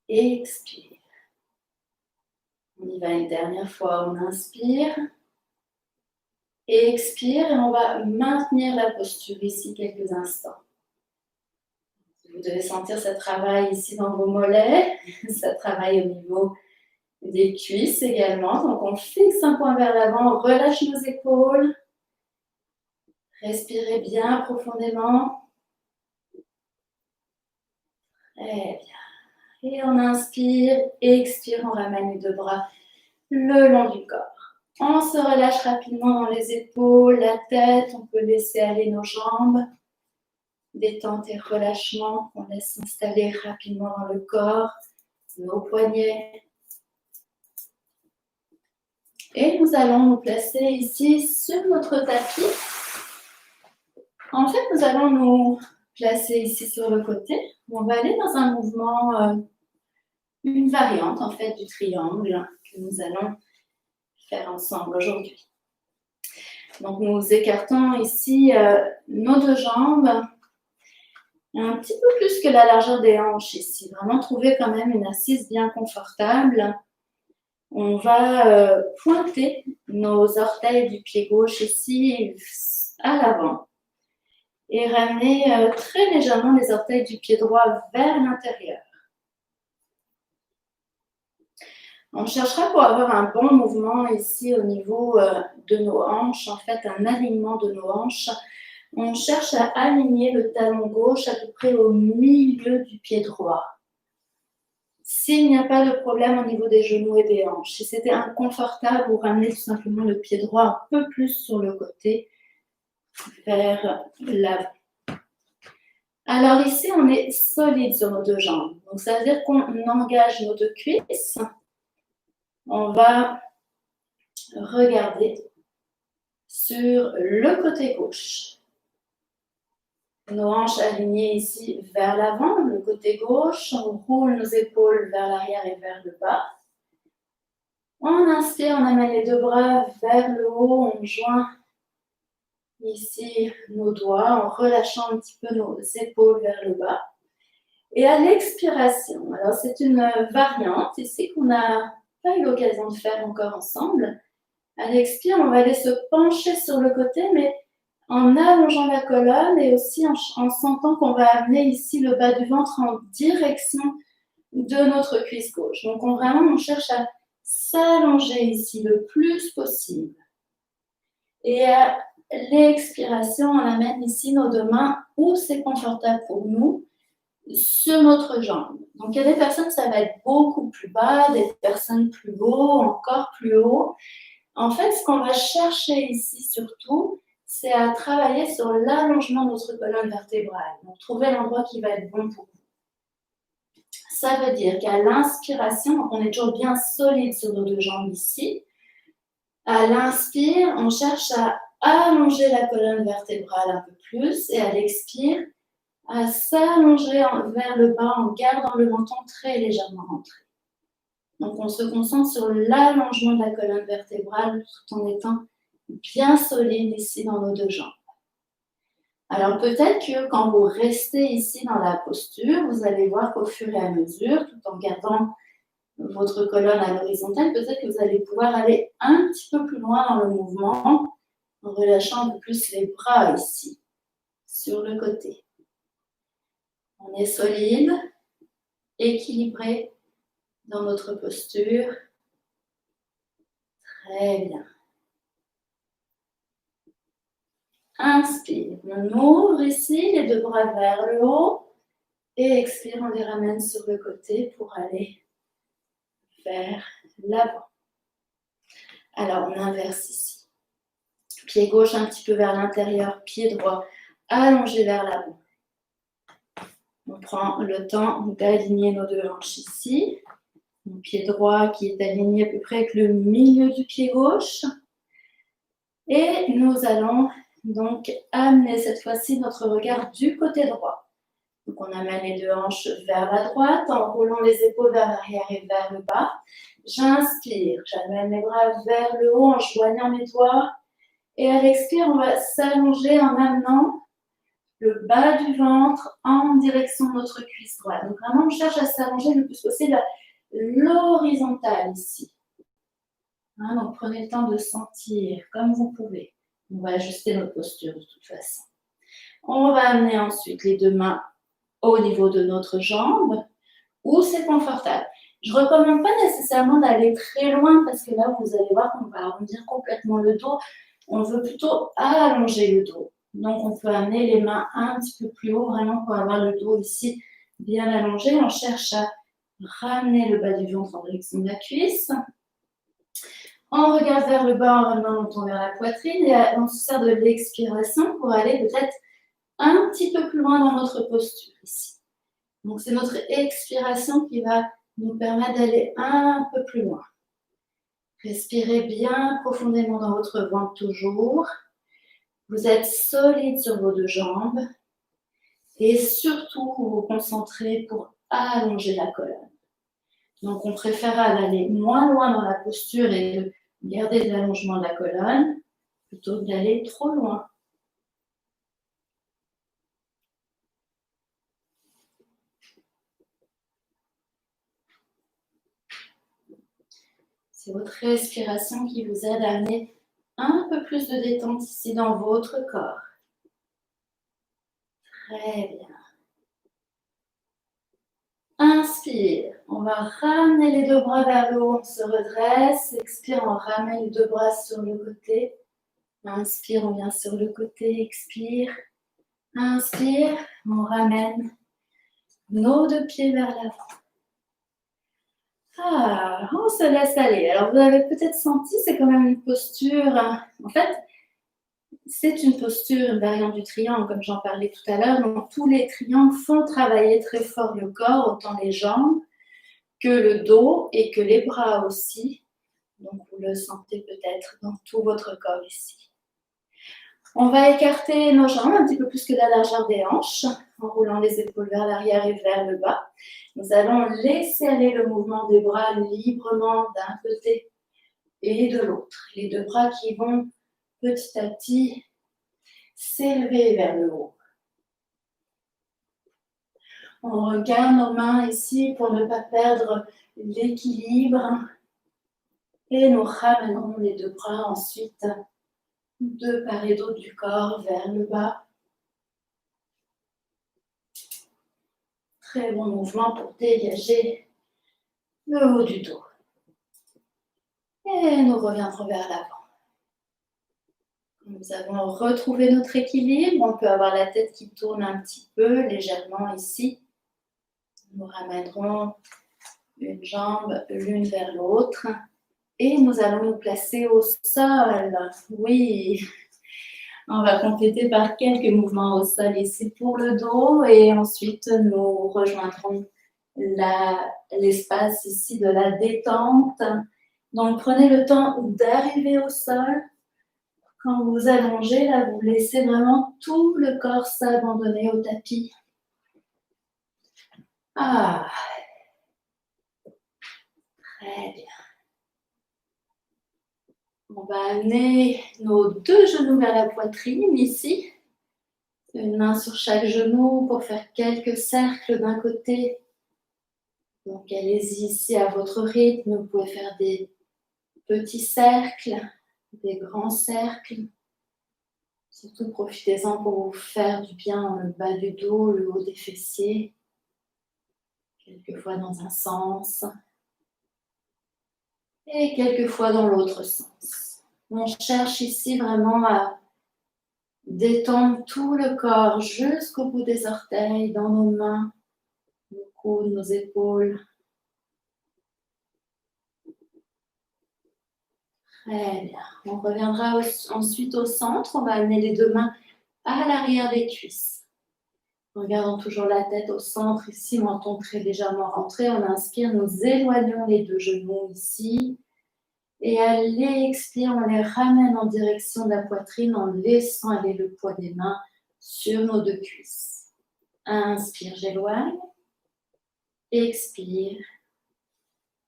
Expire. On y va une dernière fois. On inspire. Expire. Et on va maintenir la posture ici quelques instants. Vous devez sentir ce travail ici dans vos mollets, ça travaille au niveau des cuisses également. Donc, on fixe un point vers l'avant, on relâche nos épaules. Respirez bien profondément. Très bien. Et on inspire, expire, on ramène les deux bras le long du corps. On se relâche rapidement dans les épaules, la tête, on peut laisser aller nos jambes. Détente et relâchement, on laisse s'installer rapidement dans le corps, nos poignets. Et nous allons nous placer ici sur notre tapis. En fait, nous allons nous placer ici sur le côté. On va aller dans un mouvement, une variante en fait du triangle que nous allons faire ensemble aujourd'hui. Donc, nous écartons ici nos deux jambes. Un petit peu plus que la largeur des hanches ici. Vraiment trouver quand même une assise bien confortable. On va pointer nos orteils du pied gauche ici à l'avant. Et ramener très légèrement les orteils du pied droit vers l'intérieur. On cherchera pour avoir un bon mouvement ici au niveau de nos hanches, en fait un alignement de nos hanches. On cherche à aligner le talon gauche à peu près au milieu du pied droit. S'il n'y a pas de problème au niveau des genoux et des hanches, si c'était inconfortable, vous ramenez tout simplement le pied droit un peu plus sur le côté, vers l'avant. Alors ici, on est solide sur nos deux jambes. Donc ça veut dire qu'on engage nos deux cuisses. On va regarder sur le côté gauche. Nos hanches alignées ici vers l'avant, le côté gauche. On roule nos épaules vers l'arrière et vers le bas. On inspire, on amène les deux bras vers le haut. On joint ici nos doigts en relâchant un petit peu nos épaules vers le bas. Et à l'expiration, alors c'est une variante ici qu'on n'a pas eu l'occasion de faire encore ensemble. À l'expire, on va aller se pencher sur le côté, mais en allongeant la colonne et aussi en sentant qu'on va amener ici le bas du ventre en direction de notre cuisse gauche. Donc on cherche à s'allonger ici le plus possible. Et à l'expiration, on amène ici nos deux mains où c'est confortable pour nous, sur notre jambe. Donc il y a des personnes, ça va être beaucoup plus bas, des personnes plus haut, encore plus haut. En fait, ce qu'on va chercher ici surtout, c'est à travailler sur l'allongement de notre colonne vertébrale. Donc trouver l'endroit qui va être bon pour vous. Ça veut dire qu'à l'inspiration, on est toujours bien solide sur nos deux jambes ici. À l'inspire, on cherche à allonger la colonne vertébrale un peu plus et à l'expire, à s'allonger vers le bas en gardant le menton très légèrement rentré. Donc on se concentre sur l'allongement de la colonne vertébrale tout en étant bien solide ici dans nos deux jambes. Alors peut-être que quand vous restez ici dans la posture, vous allez voir qu'au fur et à mesure, tout en gardant votre colonne à l'horizontale, peut-être que vous allez pouvoir aller un petit peu plus loin dans le mouvement en relâchant un peu plus les bras ici, sur le côté. On est solide, équilibré dans notre posture. Très bien. Inspire, on ouvre ici les deux bras vers le haut et expire, on les ramène sur le côté pour aller vers l'avant. Alors on inverse ici. Pied gauche un petit peu vers l'intérieur, pied droit allongé vers l'avant. On prend le temps d'aligner nos deux hanches ici. Mon pied droit qui est aligné à peu près avec le milieu du pied gauche. Et nous allons donc amener cette fois-ci notre regard du côté droit. Donc on amène les deux hanches vers la droite en roulant les épaules vers l'arrière et vers le bas. J'inspire, j'amène les bras vers le haut en joignant mes doigts. Et à l'expire, on va s'allonger en amenant le bas du ventre en direction de notre cuisse droite. Donc vraiment, on cherche à s'allonger le plus possible à l'horizontale ici. Donc prenez le temps de sentir comme vous pouvez. On va ajuster notre posture de toute façon. On va amener ensuite les deux mains au niveau de notre jambe où c'est confortable. Je ne recommande pas nécessairement d'aller très loin parce que là, vous allez voir qu'on va arrondir complètement le dos. On veut plutôt allonger le dos. Donc, on peut amener les mains un petit peu plus haut, vraiment pour avoir le dos ici bien allongé. On cherche à ramener le bas du ventre en direction de la cuisse. On regarde vers le bas en ramenant le menton vers la poitrine et on se sert de l'expiration pour aller peut-être un petit peu plus loin dans notre posture ici. Donc, c'est notre expiration qui va nous permettre d'aller un peu plus loin. Respirez bien profondément dans votre ventre toujours. Vous êtes solide sur vos deux jambes. Et surtout, vous vous concentrez pour allonger la colonne. Donc, on préfère d'aller moins loin dans la posture et de garder l'allongement de la colonne plutôt que d'aller trop loin. C'est votre respiration qui vous aide à amener un peu plus de détente ici dans votre corps. Très bien. Inspire. On va ramener les deux bras vers le haut, on se redresse. Expire, on ramène les deux bras sur le côté. Inspire, on vient sur le côté. Expire. Inspire, on ramène nos deux pieds vers l'avant. Ah, on se laisse aller. Alors, vous avez peut-être senti, c'est quand même une posture. En fait, c'est une posture, une variante du triangle, comme j'en parlais tout à l'heure. Donc, tous les triangles font travailler très fort le corps, autant les jambes que le dos et que les bras aussi. Donc, vous le sentez peut-être dans tout votre corps ici. On va écarter nos jambes un petit peu plus que la largeur des hanches, en roulant les épaules vers l'arrière et vers le bas. Nous allons laisser aller le mouvement des bras librement d'un côté et de l'autre. Les deux bras qui vont petit à petit s'élever vers le haut. On regarde nos mains ici pour ne pas perdre l'équilibre. Et nous ramenons les deux bras ensuite de part et d'autre du corps vers le bas. Très bon mouvement pour dégager le haut du dos. Et nous reviendrons vers l'avant. Nous avons retrouvé notre équilibre. On peut avoir la tête qui tourne un petit peu légèrement ici. Nous ramènerons une jambe l'une vers l'autre. Et nous allons nous placer au sol. Oui, on va compléter par quelques mouvements au sol ici pour le dos. Et ensuite, nous rejoindrons l'espace ici de la détente. Donc, prenez le temps d'arriver au sol. Quand vous allongez, là, vous laissez vraiment tout le corps s'abandonner au tapis. Ah, très bien. On va amener nos deux genoux vers la poitrine ici. Une main sur chaque genou pour faire quelques cercles d'un côté. Donc, allez-y ici à votre rythme. Vous pouvez faire des petits cercles, des grands cercles. Surtout, profitez-en pour vous faire du bien le bas du dos, le haut des fessiers. Quelquefois dans un sens. Et quelquefois dans l'autre sens. On cherche ici vraiment à détendre tout le corps jusqu'au bout des orteils, dans nos mains, nos coudes, nos épaules. Très bien. On reviendra ensuite au centre. On va amener les deux mains à l'arrière des cuisses. Regardons toujours la tête au centre ici, menton très légèrement rentré. On inspire, nous éloignons les deux genoux ici. Et à l'expire, on les ramène en direction de la poitrine en laissant aller le poids des mains sur nos deux cuisses. Inspire, j'éloigne. Expire,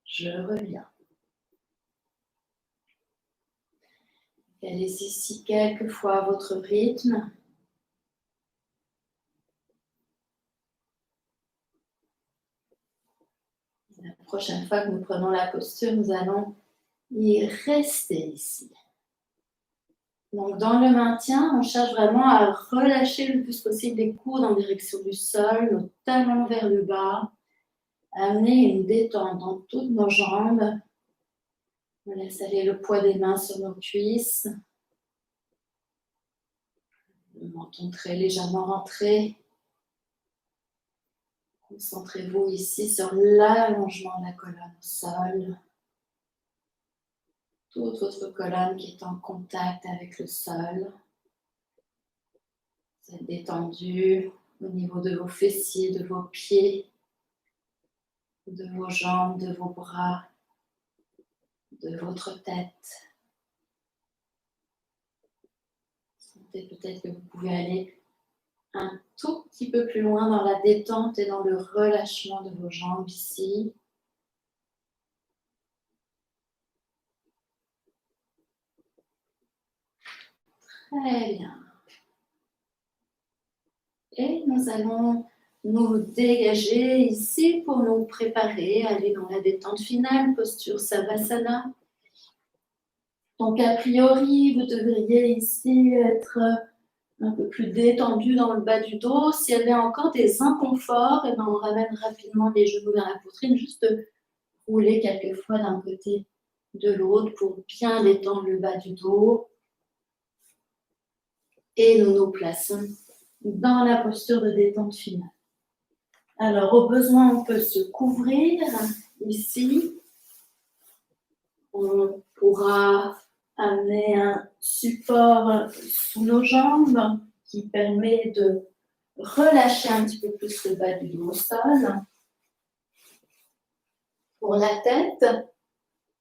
je reviens. Allez ici quelques fois à votre rythme. La prochaine fois que nous prenons la posture, nous allons y rester ici. Donc, dans le maintien, on cherche vraiment à relâcher le plus possible les coudes en direction du sol, nos talons vers le bas, amener une détente dans toutes nos jambes. On laisse aller le poids des mains sur nos cuisses. Le menton très légèrement rentré. Concentrez-vous ici sur l'allongement de la colonne au sol. Toute votre colonne qui est en contact avec le sol. Vous êtes détendu au niveau de vos fessiers, de vos pieds, de vos jambes, de vos bras, de votre tête. Sentez peut-être que vous pouvez aller un tout petit peu plus loin dans la détente et dans le relâchement de vos jambes ici. Très bien. Et nous allons nous dégager ici pour nous préparer à aller dans la détente finale, posture Savasana. Donc, a priori, vous devriez ici être un peu plus détendu dans le bas du dos. S'il y avait encore des inconforts, et ben on ramène rapidement les genoux vers la poitrine, juste rouler quelques fois d'un côté de l'autre pour bien détendre le bas du dos. Et nous nous plaçons dans la posture de détente finale. Alors, au besoin, on peut se couvrir ici. On pourra amener un support sous nos jambes qui permet de relâcher un petit peu plus le bas du dos au sol. Pour la tête,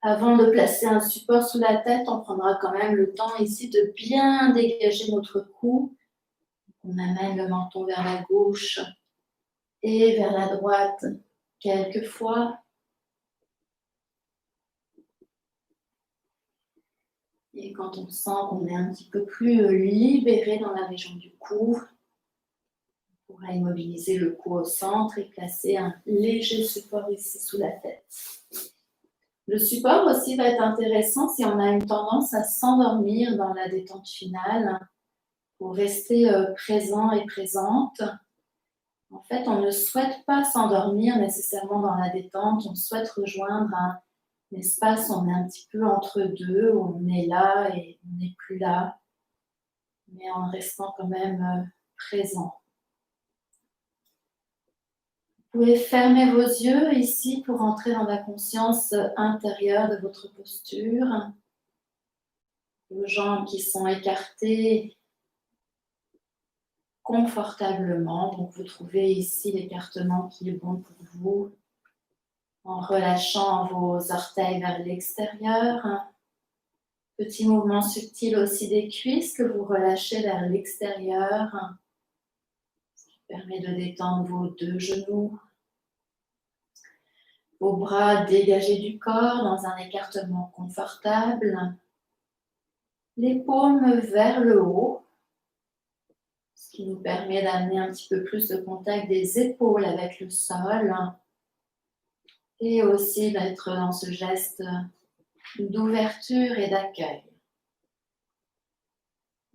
avant de placer un support sous la tête, on prendra quand même le temps ici de bien dégager notre cou. On amène le menton vers la gauche et vers la droite quelques fois. Et quand on sent qu'on est un petit peu plus libéré dans la région du cou, on pourra immobiliser le cou au centre et placer un léger support ici sous la tête. Le support aussi va être intéressant si on a une tendance à s'endormir dans la détente finale, pour rester présent et présente. En fait, on ne souhaite pas s'endormir nécessairement dans la détente, on souhaite rejoindre un espace où on est un petit peu entre deux, où on est là et on n'est plus là, mais en restant quand même présent. Vous pouvez fermer vos yeux ici pour entrer dans la conscience intérieure de votre posture. Vos jambes qui sont écartées confortablement. Donc vous trouvez ici l'écartement qui est bon pour vous en relâchant vos orteils vers l'extérieur. Petit mouvement subtil aussi des cuisses que vous relâchez vers l'extérieur, ce qui permet de détendre vos deux genoux. Vos bras dégagés du corps dans un écartement confortable. Les paumes vers le haut, ce qui nous permet d'amener un petit peu plus de contact des épaules avec le sol et aussi d'être dans ce geste d'ouverture et d'accueil.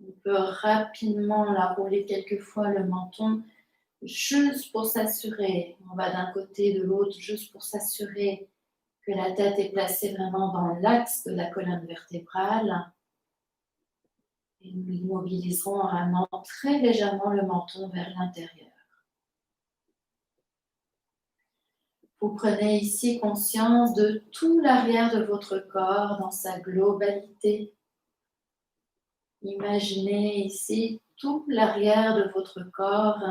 On peut rapidement la rouler quelquefois le menton juste pour s'assurer, on va d'un côté de l'autre, juste pour s'assurer que la tête est placée vraiment dans l'axe de la colonne vertébrale. Et nous immobiliserons en ramenant très légèrement le menton vers l'intérieur. Vous prenez ici conscience de tout l'arrière de votre corps dans sa globalité. Imaginez ici tout l'arrière de votre corps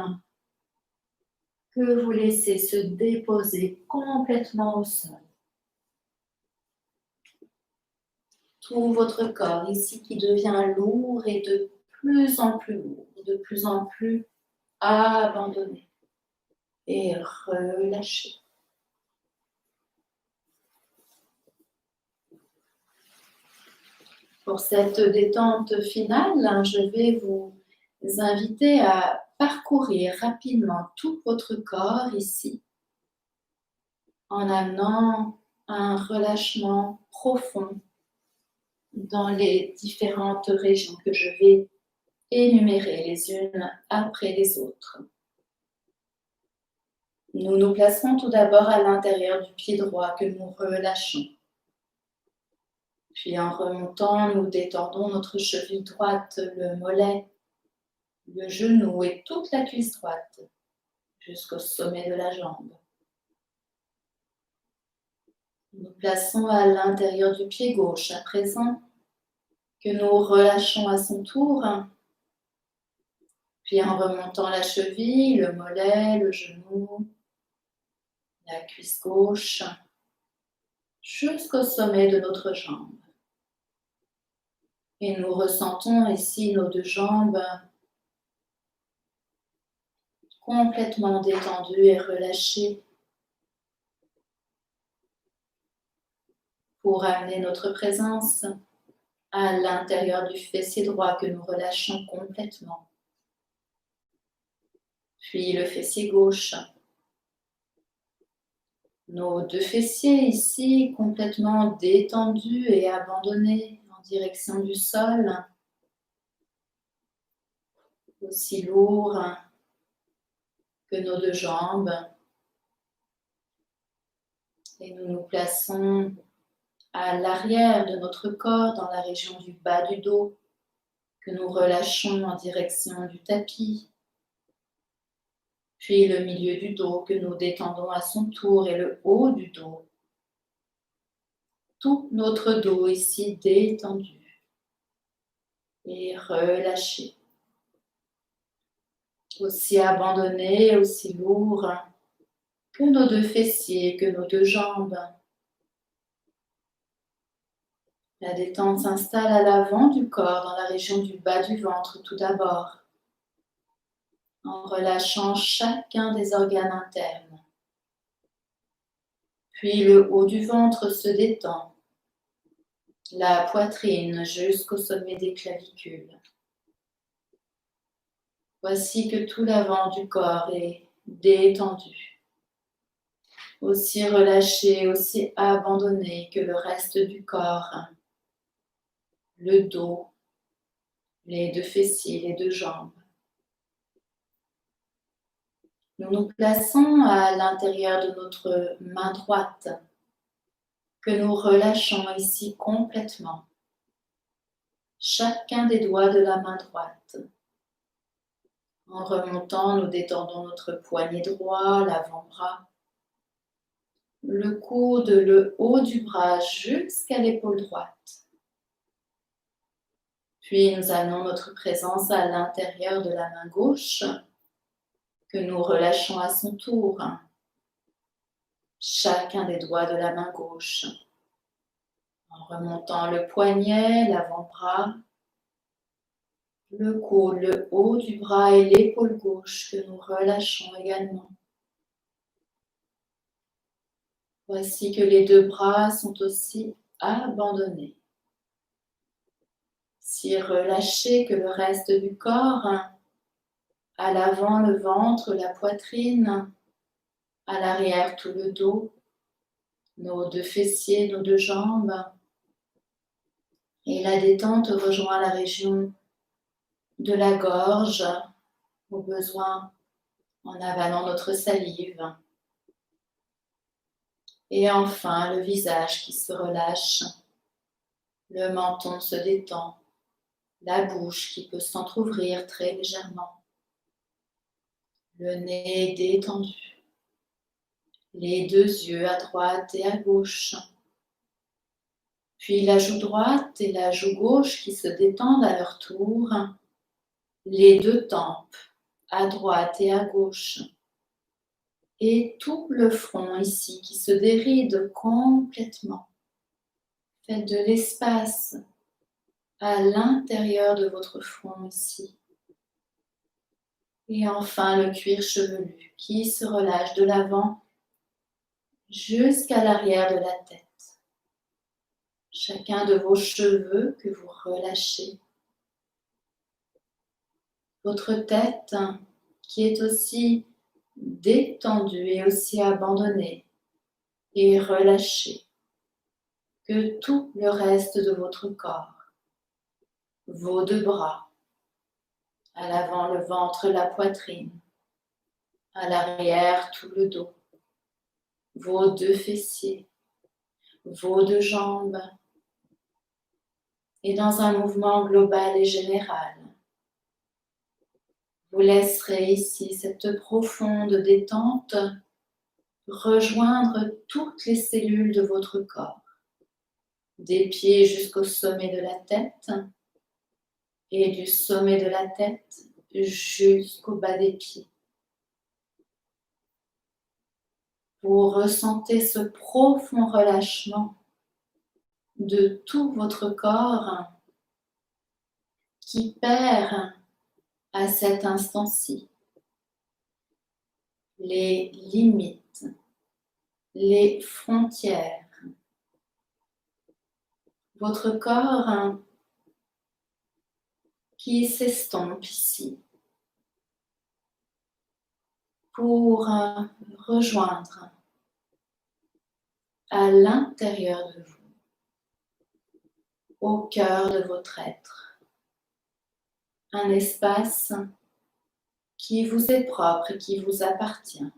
que vous laissez se déposer complètement au sol. Tout votre corps ici qui devient lourd et de plus en plus lourd, de plus en plus abandonné et relâché. Pour cette détente finale, je vais vous inviter à parcourir rapidement tout votre corps ici, en amenant un relâchement profond dans les différentes régions que je vais énumérer les unes après les autres. Nous nous placerons tout d'abord à l'intérieur du pied droit que nous relâchons. Puis en remontant, nous détendons notre cheville droite, le mollet, le genou et toute la cuisse droite jusqu'au sommet de la jambe. Nous plaçons à l'intérieur du pied gauche à présent, que nous relâchons à son tour. Puis en remontant la cheville, le mollet, le genou, la cuisse gauche, jusqu'au sommet de notre jambe. Et nous ressentons ici nos deux jambes complètement détendues et relâchées pour amener notre présence à l'intérieur du fessier droit que nous relâchons complètement. Puis le fessier gauche. Nos deux fessiers ici complètement détendus et abandonnés en direction du sol. Aussi lourds que nos deux jambes. Et nous nous plaçons à l'arrière de notre corps, dans la région du bas du dos, que nous relâchons en direction du tapis. Puis le milieu du dos que nous détendons à son tour et le haut du dos. tout notre dos ici détendu et relâché. Aussi abandonné, aussi lourd que nos deux fessiers, que nos deux jambes. La détente s'installe à l'avant du corps, dans la région du bas du ventre tout d'abord, en relâchant chacun des organes internes. Puis le haut du ventre se détend, la poitrine jusqu'au sommet des clavicules. Voici que tout l'avant du corps est détendu, aussi relâché, aussi abandonné que le reste du corps, le dos, les deux fessiers, les deux jambes. Nous nous plaçons à l'intérieur de notre main droite, que nous relâchons ici complètement. Chacun des doigts de la main droite. En remontant, nous détendons notre poignet droit, l'avant-bras, le coude, le haut du bras jusqu'à l'épaule droite. Puis nous amenons notre présence à l'intérieur de la main gauche, que nous relâchons à son tour. Chacun des doigts de la main gauche. En remontant le poignet, l'avant-bras, le coude, le haut du bras et l'épaule gauche que nous relâchons également. Voici que les deux bras sont aussi abandonnés. Si relâchés que le reste du corps, à l'avant le ventre, la poitrine, à l'arrière tout le dos, nos deux fessiers, nos deux jambes. Et la détente rejoint la région de la gorge, au besoin en avalant notre salive. Et enfin, le visage qui se relâche, le menton se détend, la bouche qui peut s'entrouvrir très légèrement, le nez détendu, les deux yeux à droite et à gauche, puis la joue droite et la joue gauche qui se détendent à leur tour, les deux tempes à droite et à gauche, et tout le front ici qui se déride complètement. Faites de l'espace à l'intérieur de votre front ici. Et enfin le cuir chevelu qui se relâche de l'avant jusqu'à l'arrière de la tête. Chacun de vos cheveux que vous relâchez. Votre tête qui est aussi détendue et aussi abandonnée et relâchée que tout le reste de votre corps. Vos deux bras, à l'avant le ventre, la poitrine, à l'arrière tout le dos, vos deux fessiers, vos deux jambes, et dans un mouvement global et général, vous laisserez ici cette profonde détente rejoindre toutes les cellules de votre corps, des pieds jusqu'au sommet de la tête et du sommet de la tête jusqu'au bas des pieds. Vous ressentez ce profond relâchement de tout votre corps qui perd à cet instant-ci les limites, les frontières. Votre corps qui s'estompe ici pour rejoindre à l'intérieur de vous, au cœur de votre être, un espace qui vous est propre et qui vous appartient.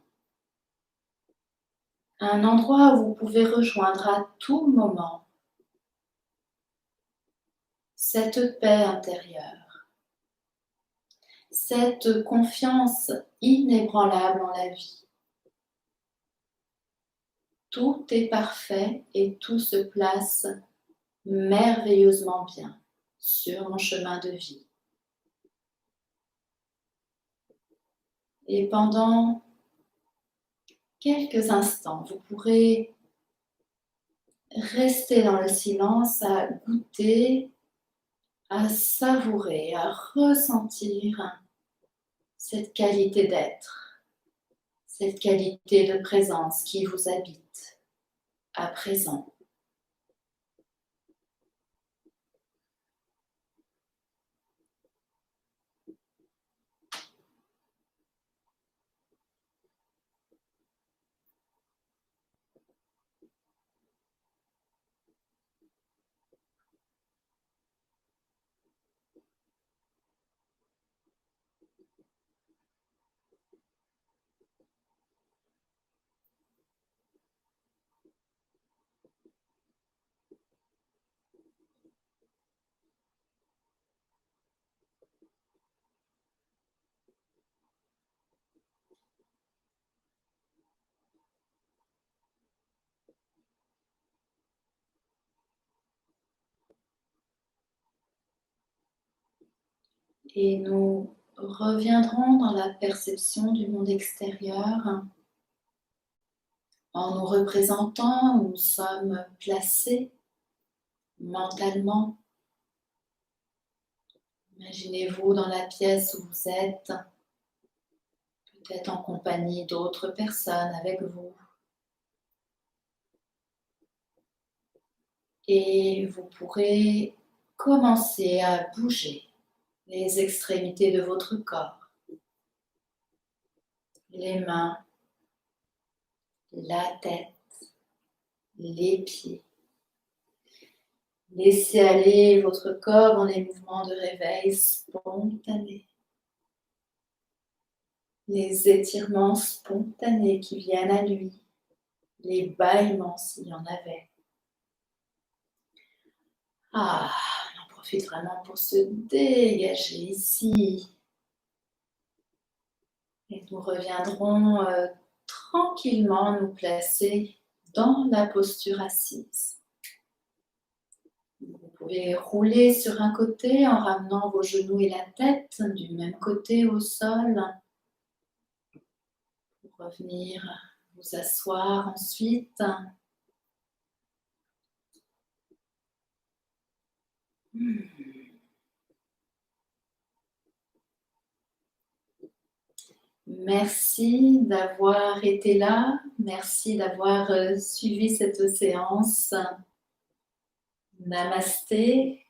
Un endroit où vous pouvez rejoindre à tout moment cette paix intérieure, cette confiance inébranlable en la vie. tout est parfait et tout se place merveilleusement bien sur mon chemin de vie. Et pendant quelques instants, vous pourrez rester dans le silence à goûter, à savourer, à ressentir cette qualité d'être, cette qualité de présence qui vous habite à présent. Et nous reviendrons dans la perception du monde extérieur en nous représentant où nous sommes placés mentalement. Imaginez-vous dans la pièce où vous êtes, peut-être en compagnie d'autres personnes avec vous. Et vous pourrez commencer à bouger les extrémités de votre corps, les mains, la tête, les pieds. Laissez aller votre corps dans les mouvements de réveil spontanés, les étirements spontanés qui viennent à lui, les bâillements s'il y en avait. Ah, on en profite vraiment pour se dégager ici. Et nous reviendrons tranquillement nous placer dans la posture assise. Vous pouvez rouler sur un côté en ramenant vos genoux et la tête du même côté au sol. Pour revenir vous asseoir ensuite. Merci d'avoir été là. Merci d'avoir suivi cette séance. Namasté.